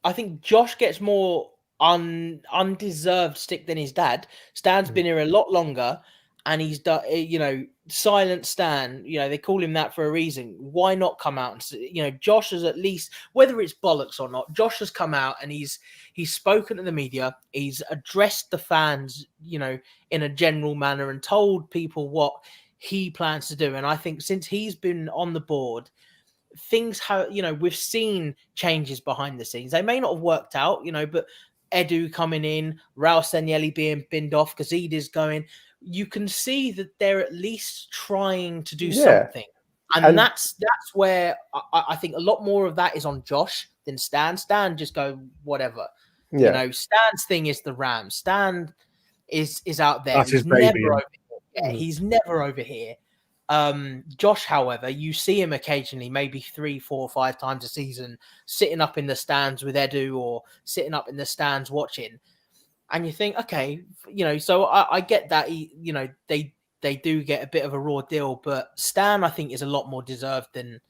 I think Josh gets more undeserved stick than his dad. Stan's been here a lot longer, and he's done, you know, silent Stan. You know, they call him that for a reason. Why not come out and, you know, Josh has at least, whether it's bollocks or not, Josh has come out and he's spoken to the media. He's addressed the fans, you know, in a general manner and told people what he plans to do. And I think since he's been on the board, things have, you know, we've seen changes behind the scenes. They may not have worked out, you know, but Edu coming in, Raul Sanielli being binned off because Eda's going. You can see that they're at least trying to do something. And that's where I think a lot more of that is on Josh than Stan. Stan just go, whatever. Yeah. You know, Stan's thing is the Rams. Stan is out there. That's his baby. Never over here. Yeah, he's never over here. Josh, however, you see him occasionally, maybe 3, 4, 5 times a season, sitting up in the stands with Edu or sitting up in the stands watching. And you think, okay, you know, so I get that, you know, they do get a bit of a raw deal, but Stan, I think, is a lot more deserved than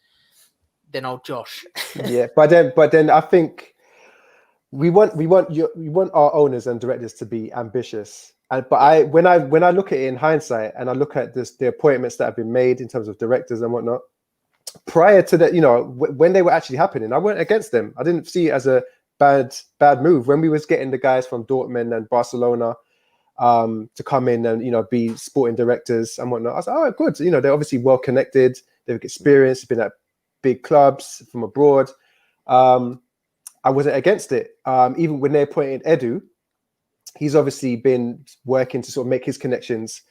old Josh. Yeah, but then I think we want our owners and directors to be ambitious. But when I look at it in hindsight and I look at the appointments that have been made in terms of directors and whatnot, prior to that, you know, when they were actually happening, I weren't against them. I didn't see it as a bad move. When we was getting the guys from Dortmund and Barcelona to come in and, you know, be sporting directors and whatnot, I was like, oh, good. You know, they're obviously well connected. They've experienced, been at big clubs from abroad. I wasn't against it. Even when they appointed Edu, he's obviously been working to sort of make his connections,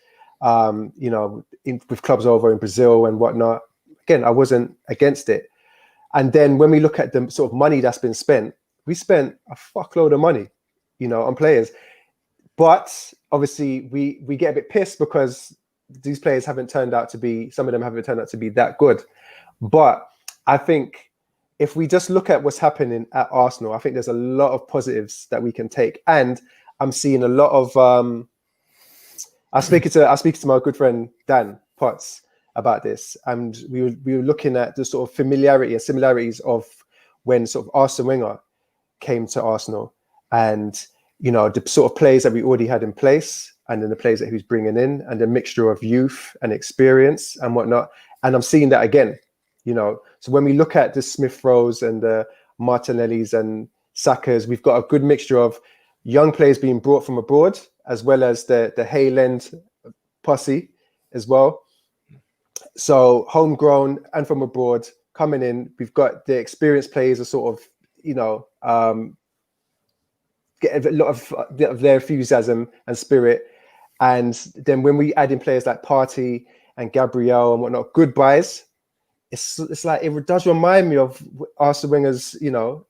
you know, with clubs over in Brazil and whatnot. Again, I wasn't against it. And then when we look at the sort of money that's been spent, we spent a fuckload of money, you know, on players. But obviously we get a bit pissed because these players haven't turned out to be, some of them haven't turned out to be that good. But I think if we just look at what's happening at Arsenal, I think there's a lot of positives that we can take. And I'm seeing a lot of, I was speaking to my good friend, Dan Potts, about this. And we were looking at the sort of familiarity and similarities of when sort of Arsene Wenger came to Arsenal, and, you know, the sort of players that we already had in place, and then the players that he was bringing in, and the mixture of youth and experience and whatnot. And I'm seeing that again, you know. So when we look at the Smith Rowes and the Martinellis and Sakas, we've got a good mixture of young players being brought from abroad, as well as the Hayland posse as well. So homegrown and from abroad coming in, we've got the experienced players are sort of, you know, get a lot of their enthusiasm and spirit. And then when we add in players like Partey and Gabriel and whatnot, good buys, it's like, it does remind me of Arsene Wenger's, you know,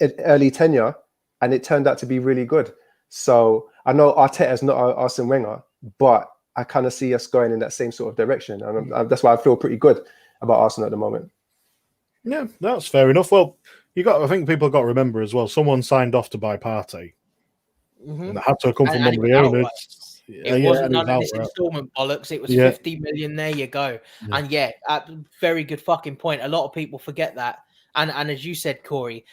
early tenure, and it turned out to be really good. So I know Arteta's not Arsene Wenger, but I kind of see us going in that same sort of direction. And that's why I feel pretty good about Arsenal at the moment. Yeah, that's fair enough. Well, I think people got to remember as well, someone signed off to buy Partey. And it had to come from one of the owners. It wasn't none of this instalment bollocks. It was 50 million. There you go. Yeah. And very good fucking point. A lot of people forget that. And as you said, Cory,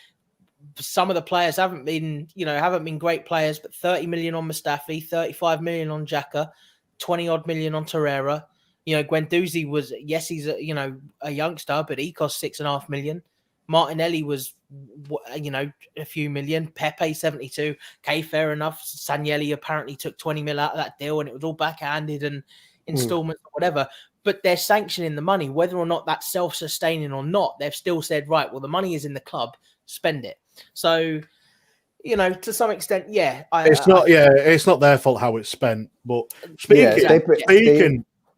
some of the players haven't been great players, but 30 million on Mustafi, 35 million on Xhaka, 20 odd million on Torreira. You know, Guendouzi was, yes, he's a youngster, but he cost 6.5 million. Martinelli was, a few million. Pepe 72. Okay, fair enough. Sanielli apparently took 20 mil out of that deal, and it was all backhanded and installments or whatever. But they're sanctioning the money, whether or not that's self-sustaining or not. They've still said, right, well, the money is in the club, spend it. So, to some extent, yeah. It's not their fault how it's spent. But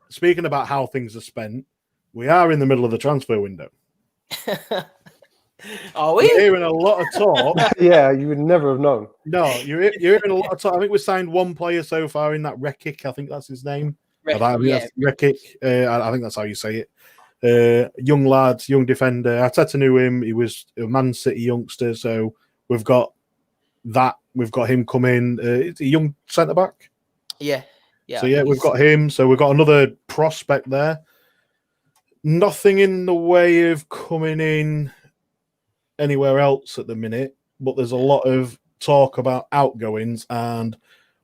speaking about how things are spent, we are in the middle of the transfer window. Are we? We're hearing a lot of talk. Yeah, you would never have known. No, you're hearing a lot of talk. I think we signed one player so far in that Rekic. I think that's his name. Rekic. I think that's how you say it. Young lad, young defender. Arteta knew him. He was a Man City youngster. So we've got that. We've got him coming. It's a young centre back. Yeah. So we've got him. So we've got another prospect there. Nothing in the way of coming in anywhere else at the minute, but there's a lot of talk about outgoings, and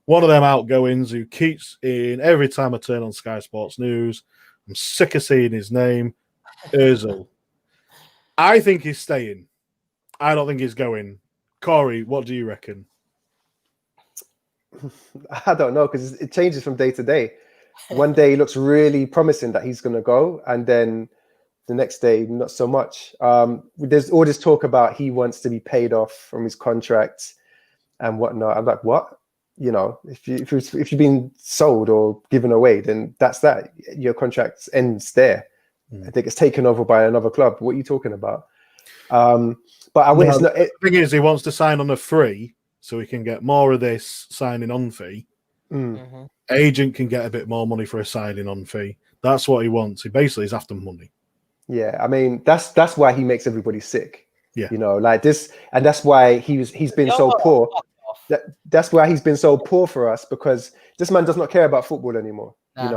one of them outgoings who keeps in every time I turn on Sky Sports News, I'm sick of seeing his name, Ozil. I think he's staying. I don't think he's going. Cory, what do you reckon? I don't know, because it changes from day to day. One day he looks really promising that he's going to go, and then the next day not so much. There's all this talk about he wants to be paid off from his contract and whatnot. I'm like, what? If you've been sold or given away, then that's that. Your contract ends there. I think it's taken over by another club. What are you talking about? But the thing is, he wants to sign on a free so he can get more of this signing on fee. Mm-hmm. Agent can get a bit more money for a signing on fee. That's what he wants. He basically is after money. Yeah, I mean that's why he makes everybody sick. Yeah, like this, and that's why he's been so poor. That's why he's been so poor for us, because this man does not care about football anymore. He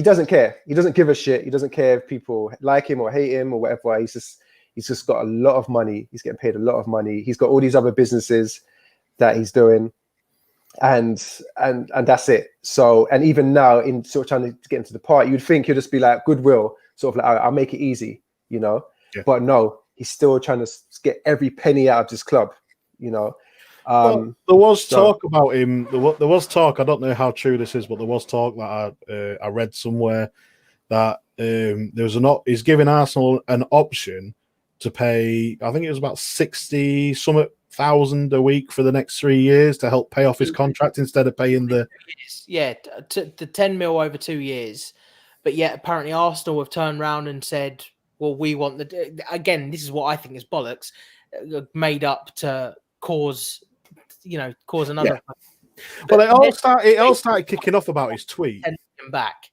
doesn't care. He doesn't give a shit. He doesn't care if people like him or hate him or whatever. He's just got a lot of money. He's getting paid a lot of money. He's got all these other businesses that he's doing. And that's it. So, and even now, in sort of trying to get into the party, you'd think he'll just be like goodwill, sort of like, I'll make it easy, Yeah. But no, he's still trying to get every penny out of this club, Well, there was talk about him. There was talk. I don't know how true this is, but there was talk that I read somewhere that he's giving Arsenal an option to pay. I think it was about 60,000 a week for the next 3 years to help pay off his contract instead of paying the 10 mil over 2 years. But yet apparently Arsenal have turned around and said, well, we want again, this is what I think is bollocks, made up to cause another. Yeah. Well, it all started kicking off about his tweet. 10 million back.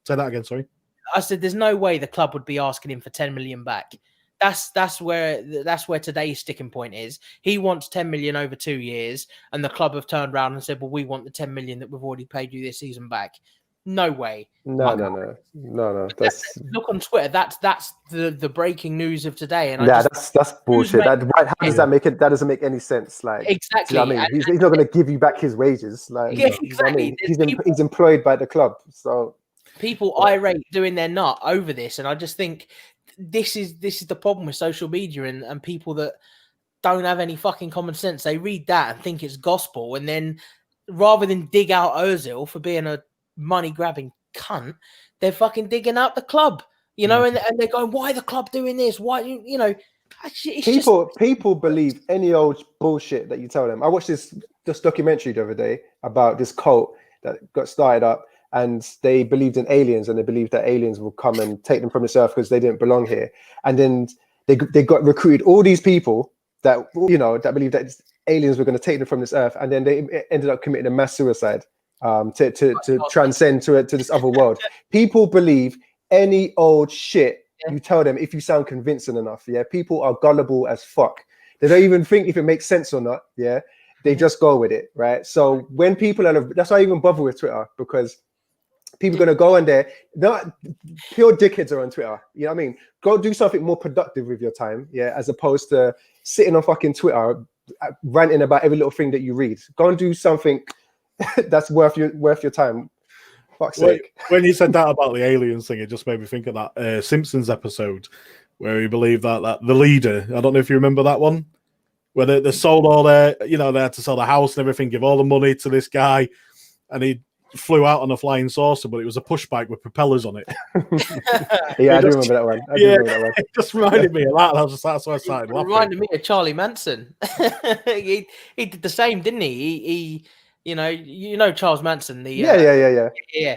Say that again, sorry. I said, there's no way the club would be asking him for 10 million back. That's where today's sticking point is. He wants 10 million over 2 years, and the club have turned around and said, well, we want the 10 million that we've already paid you this season back. No way. No. Look on Twitter. That's the breaking news of today. And that's bullshit. How does that make it? That doesn't make any sense. Like, exactly. I mean, he's not going to give you back his wages. Like, exactly. He's employed by the club. So people irate doing their nut over this, and I just think this is the problem with social media and people that don't have any fucking common sense. They read that and think it's gospel, and then rather than dig out Ozil for being a money grabbing cunt, they're fucking digging out the club, and they're going, why the club doing this? Why, people believe any old bullshit that you tell them. I watched this documentary the other day about this cult that got started up, and they believed in aliens, and they believed that aliens will come and take them from this earth because they didn't belong here. And then they got recruited all these people that that believed that aliens were going to take them from this earth, and then they ended up committing a mass suicide to transcend to this other world. People believe any old shit you tell them if you sound convincing enough. Yeah, people are gullible as fuck. They don't even think if it makes sense or not. Yeah, they just go with it, right? So when people that's why I even bother with Twitter, because people are going to go on there. Not pure dickheads are on Twitter. You know what I mean? Go do something more productive with your time, yeah, as opposed to sitting on fucking Twitter ranting about every little thing that you read. Go and do something that's worth your time. Fuck's Wait, sake. when you said that about the aliens thing, it just made me think of that Simpsons episode where he believed that the leader, I don't know if you remember that one, where they sold all their, they had to sell the house and everything, give all the money to this guy, and he flew out on a flying saucer, but it was a push bike with propellers on it. Yeah, I do remember that one. It just reminded me of that. That's why I started laughing. It reminded me of Charlie Manson. he did the same, didn't he? He Charles Manson. Yeah.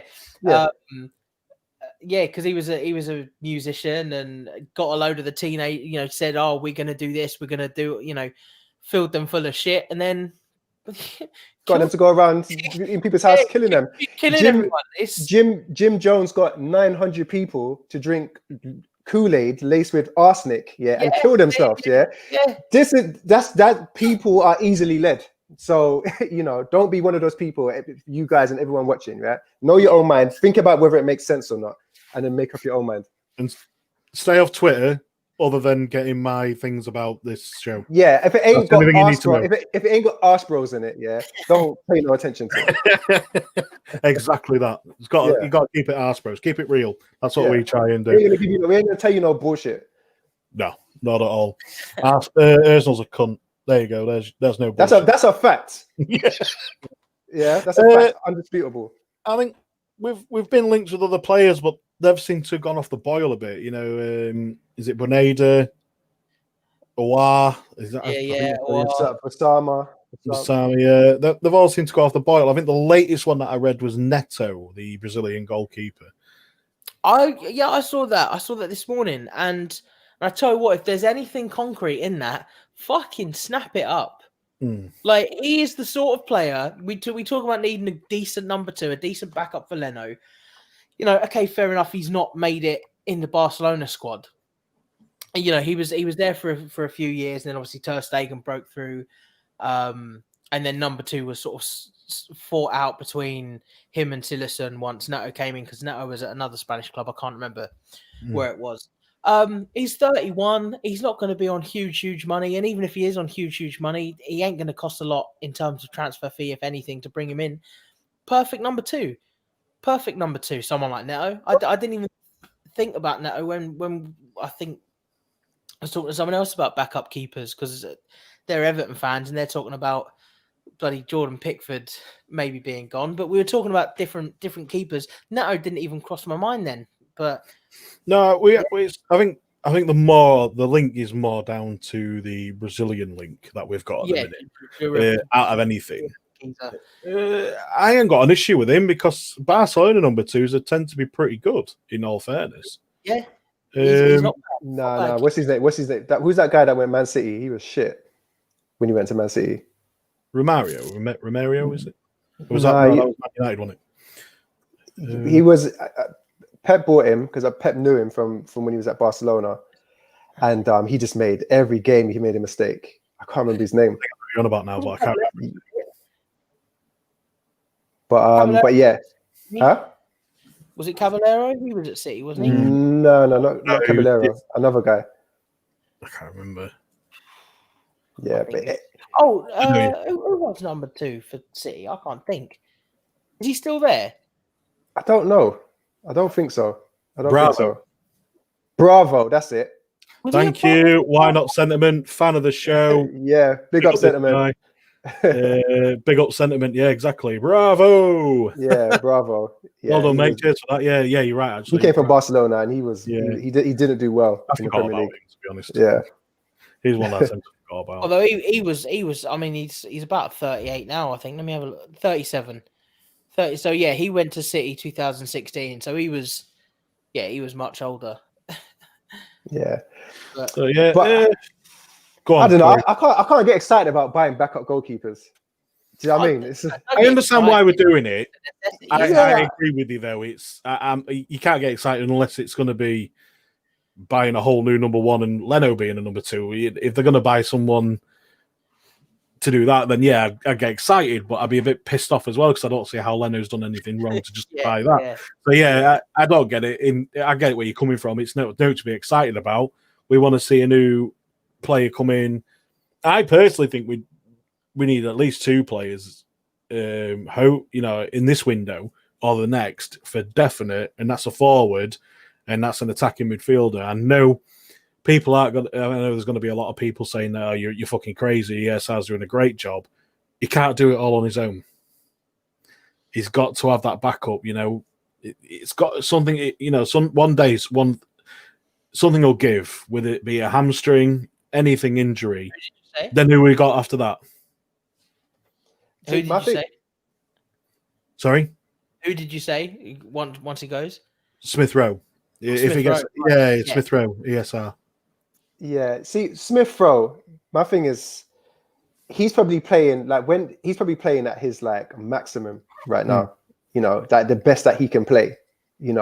Because he was a musician and got a load of the teenage, said, "Oh, we're gonna do this, we're gonna do," filled them full of shit, and then got them to go around in people's house killing them. Everyone. Jim Jones got 900 people to drink Kool-Aid laced with arsenic, and kill themselves. That people are easily led. So don't be one of those people. You guys and everyone watching, right? Know your own mind. Think about whether it makes sense or not, and then make up your own mind. And stay off Twitter, other than getting my things about this show. Yeah, if it ain't got if it ain't got arse bros in it, don't pay no attention to it. Exactly that. You got to keep it arse bros. Keep it real. That's what we try and do. We ain't gonna tell you no bullshit. No, not at all. Arsenal's a cunt. There you go. There's no bullshit. That's a fact. That's a fact. Undisputable. I think we've been linked with other players, but they've seemed to have gone off the boil a bit. Is it Boneda? Owa? Is that? Osama. Yeah. They've all seemed to go off the boil. I think the latest one that I read was Neto, the Brazilian goalkeeper. I saw that. I saw that this morning, and I tell you what, if there's anything concrete in that, fucking snap it up. Like, he is the sort of player we talk about needing a decent number 2, a decent backup for Leno. Okay, fair enough. He's not made it in the Barcelona squad. He was there for a few years, and then obviously Ter Stegen broke through, and then number 2 was sort of fought out between him and Cillessen once Neto came in, because Neto was at another Spanish club. I can't remember where it was. He's 31. He's not going to be on huge money, and even if he is on huge money, he ain't going to cost a lot in terms of transfer fee, if anything, to bring him in. Perfect number 2. Someone like Neto. I didn't even think about Neto when I think I was talking to someone else about backup keepers, because they're Everton fans and they're talking about bloody Jordan Pickford maybe being gone. But we were talking about different keepers. Neto didn't even cross my mind then. But no, I think the link is more down to the Brazilian link that we've got at the minute. Out of anything, I ain't got an issue with him, because Barcelona number 2s tend to be pretty good, in all fairness. Yeah. He's not bad. No. What's his name? Who's that guy that went Man City? He was shit when he went to Man City. Romario, is it? Or was that was Man United, wasn't it? He was. Pep bought him because Pep knew him from when he was at Barcelona, and he just made every game he made a mistake. I can't remember his name. You're on about now, but I can't remember. But yeah, huh? Was it Caballero? He was at City, wasn't he? No, not Caballero. Another guy. I can't remember. Yeah, who was number 2 for City? I can't think. Is he still there? I don't know. I don't think so. Bravo, that's it. Thank you. Why not Sentiment? Fan of the show. Yeah, big up Sentiment. Big up Sentiment. Yeah, exactly. Bravo. Yeah, bravo. Yeah, well done, mate. Cheers for that. Yeah, you're right. Actually, he came from Barcelona, and he was he didn't do well in the Premier League. Him, to be honest. Yeah, he's one that I tend to forgot about. Although he was. I mean, he's about 38 now. I think. Let me have a look. 37. 30. So yeah, he went to City 2016. So he was much older. Yeah. But go on. I don't know. I can't get excited about buying backup goalkeepers. Do you know what I mean? I understand why we're doing it. I agree with you, though. It's you can't get excited unless it's going to be buying a whole new number 1 and Leno being a number 2. If they're going to buy someone to do that, then I'd get excited, but I'd be a bit pissed off as well, because I don't see how Leno's done anything wrong to justify that. So I don't get it. I get where you're coming from. It's no to be excited about. We want to see a new player come in. I personally think we need at least 2 players in this window or the next for definite, and that's a forward, and that's an attacking midfielder. I know people aren't going. I know there's going to be a lot of people saying, "No, you're fucking crazy." ESR's doing a great job. He can't do it all on his own. He's got to have that backup. It's got something. Something will give. With it be a hamstring, anything injury. Then who we got after that? Who did you say? Sorry? Who did you say once he goes? Smith Rowe. If he gets, Smith Rowe, ESR. Yeah. See, Smith Rowe. My thing is, he's probably playing at his like maximum right now. Like the best that he can play. We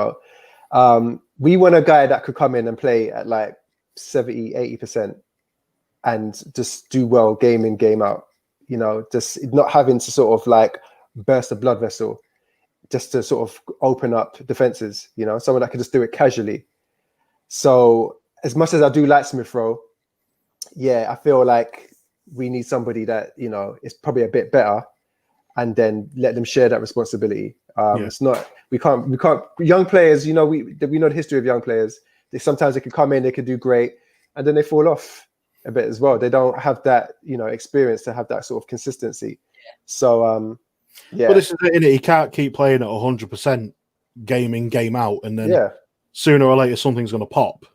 want a guy that could come in and play at like 70, 80% and just do well game in, game out. Just not having to sort of like burst a blood vessel just to sort of open up defenses, someone that could just do it casually. So as much as I do like Smith Rowe, I feel like we need somebody that, is probably a bit better and then let them share that responsibility. It's not, we can't, young players, we know the history of young players. Sometimes they can come in, they can do great, and then they fall off a bit as well. They don't have that, experience to have that sort of consistency. So, But this is it, innit? He can't keep playing at 100% game in, game out, and then sooner or later something's going to pop.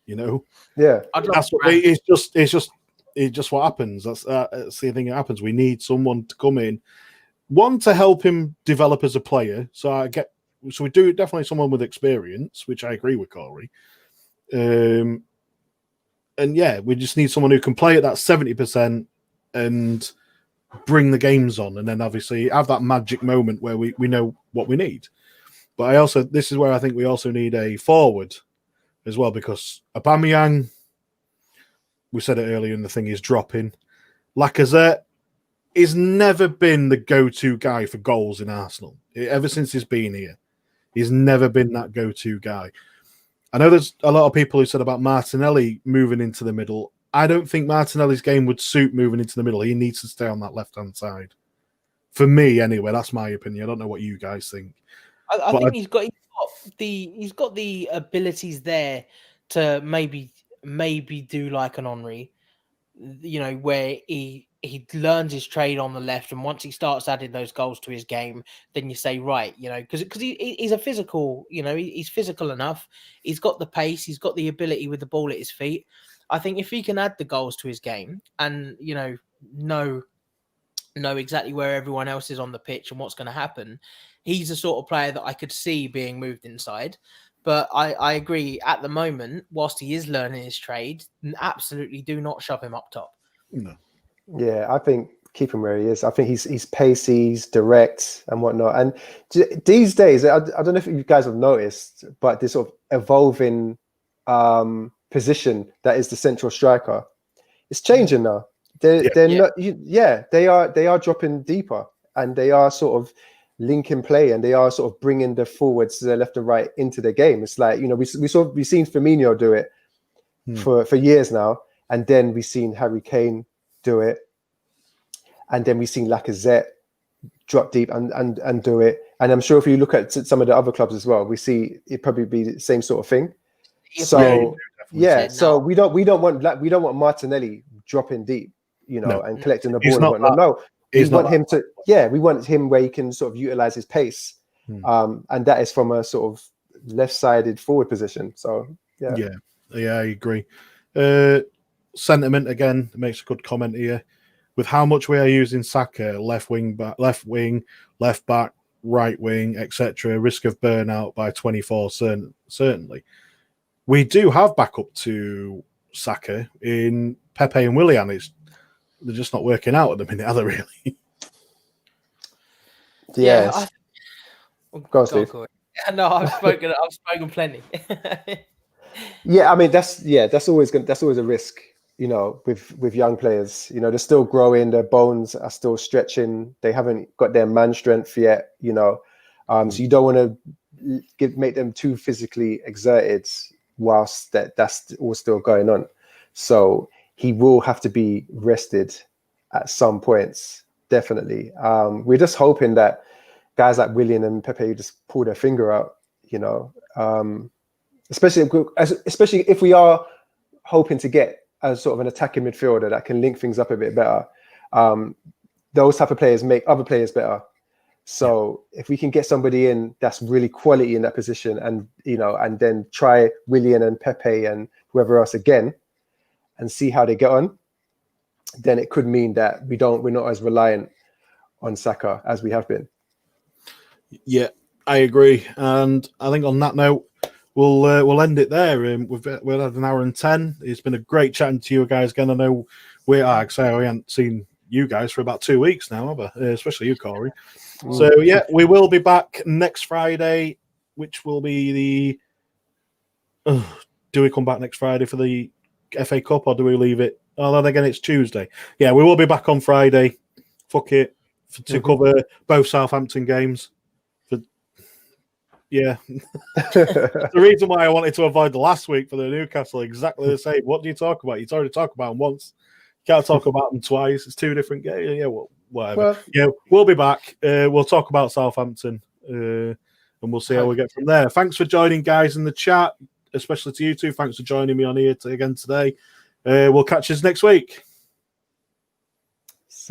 Yeah, that's what it's just what happens. That's the thing that happens. We need someone to come in, one to help him develop as a player. So we do definitely someone with experience, which I agree with Cory. And we just need someone who can play at that 70% and bring the games on, and then obviously have that magic moment where we know what we need. But this is where I think we also need a forward as well, because Aubameyang, we said it earlier in the thing, is dropping. Lacazette has never been the go-to guy for goals in Arsenal. Ever since he's been here, he's never been that go-to guy. I know there's a lot of people who said about Martinelli moving into the middle. I don't think Martinelli's game would suit moving into the middle. He needs to stay on that left-hand side. For me, anyway, that's my opinion. I don't know what you guys think. I think he's got the abilities there to maybe do like an Henry, where he learns his trade on the left, and once he starts adding those goals to his game, then you say, right, because he's a physical, he's physical enough. He's got the pace, he's got the ability with the ball at his feet. I think if he can add the goals to his game and, know exactly where everyone else is on the pitch and what's going to happen, he's the sort of player that I could see being moved inside. But I agree, at the moment, whilst he is learning his trade, absolutely do not shove him up top. No. Yeah, I think keep him where he is. I think he's pacey, he's direct and whatnot. And these days, I don't know if you guys have noticed, but this sort of evolving position that is the central striker, it's changing now. They are dropping deeper, and they are sort of linking play, and they are sort of bringing the forwards to the left and right into the game. It's like, we've seen Firmino do it for years now, and then we've seen Harry Kane do it, and then we've seen Lacazette drop deep and do it. And I'm sure if you look at some of the other clubs as well, we see it probably be the same sort of thing. So so we don't want Martinelli dropping deep, and collecting the ball. We want him where he can sort of utilize his pace, and that is from a sort of left-sided forward position. So I agree. Sentiment again makes a good comment here. With how much we are using Saka, left wing, left back, right wing, etc., risk of burnout by 24 certainly. We do have backup to Saka in Pepe and Willian. They're just not working out at the minute, are they really? Yes. Go on, Steve. No, I've spoken plenty. Yeah, I mean that's always a risk, with young players. They're still growing, their bones are still stretching, they haven't got their man strength yet, so you don't want to make them too physically exerted whilst that's all still going on. So he will have to be rested at some points definitely. We're just hoping that guys like Willian and Pepe just pull their finger out, you know, especially if we are hoping to get a sort of an attacking midfielder that can link things up a bit better. Those type of players make other players better. So if we can get somebody in that's really quality in that position, and you know, and then try Willian and Pepe and whoever else again, and see how they get on, then it could mean that we're not as reliant on Saka as we have been. Yeah, I agree, and I think on that note, we'll end it there. We've had an hour and 10. It's been a great chatting to you guys again. I know we haven't seen you guys for about 2 weeks now, have I? Especially you, Cory. So yeah, we will be back next Friday, which will be the. Do we come back next Friday for the FA Cup, or do we leave it? Oh, then again, it's Tuesday. Yeah, we will be back on Friday. Fuck it, to cover both Southampton games. Yeah. The reason why I wanted to avoid the last week for the Newcastle, exactly the same. What do you talk about? You already talked about them once. You can't talk about them twice. It's 2 different games. Yeah, whatever. Well, yeah, we'll be back. We'll talk about Southampton, and we'll see how we get from there. Thanks for joining, guys, in the chat, especially to you two. Thanks for joining me on here again today. We'll catch us next week.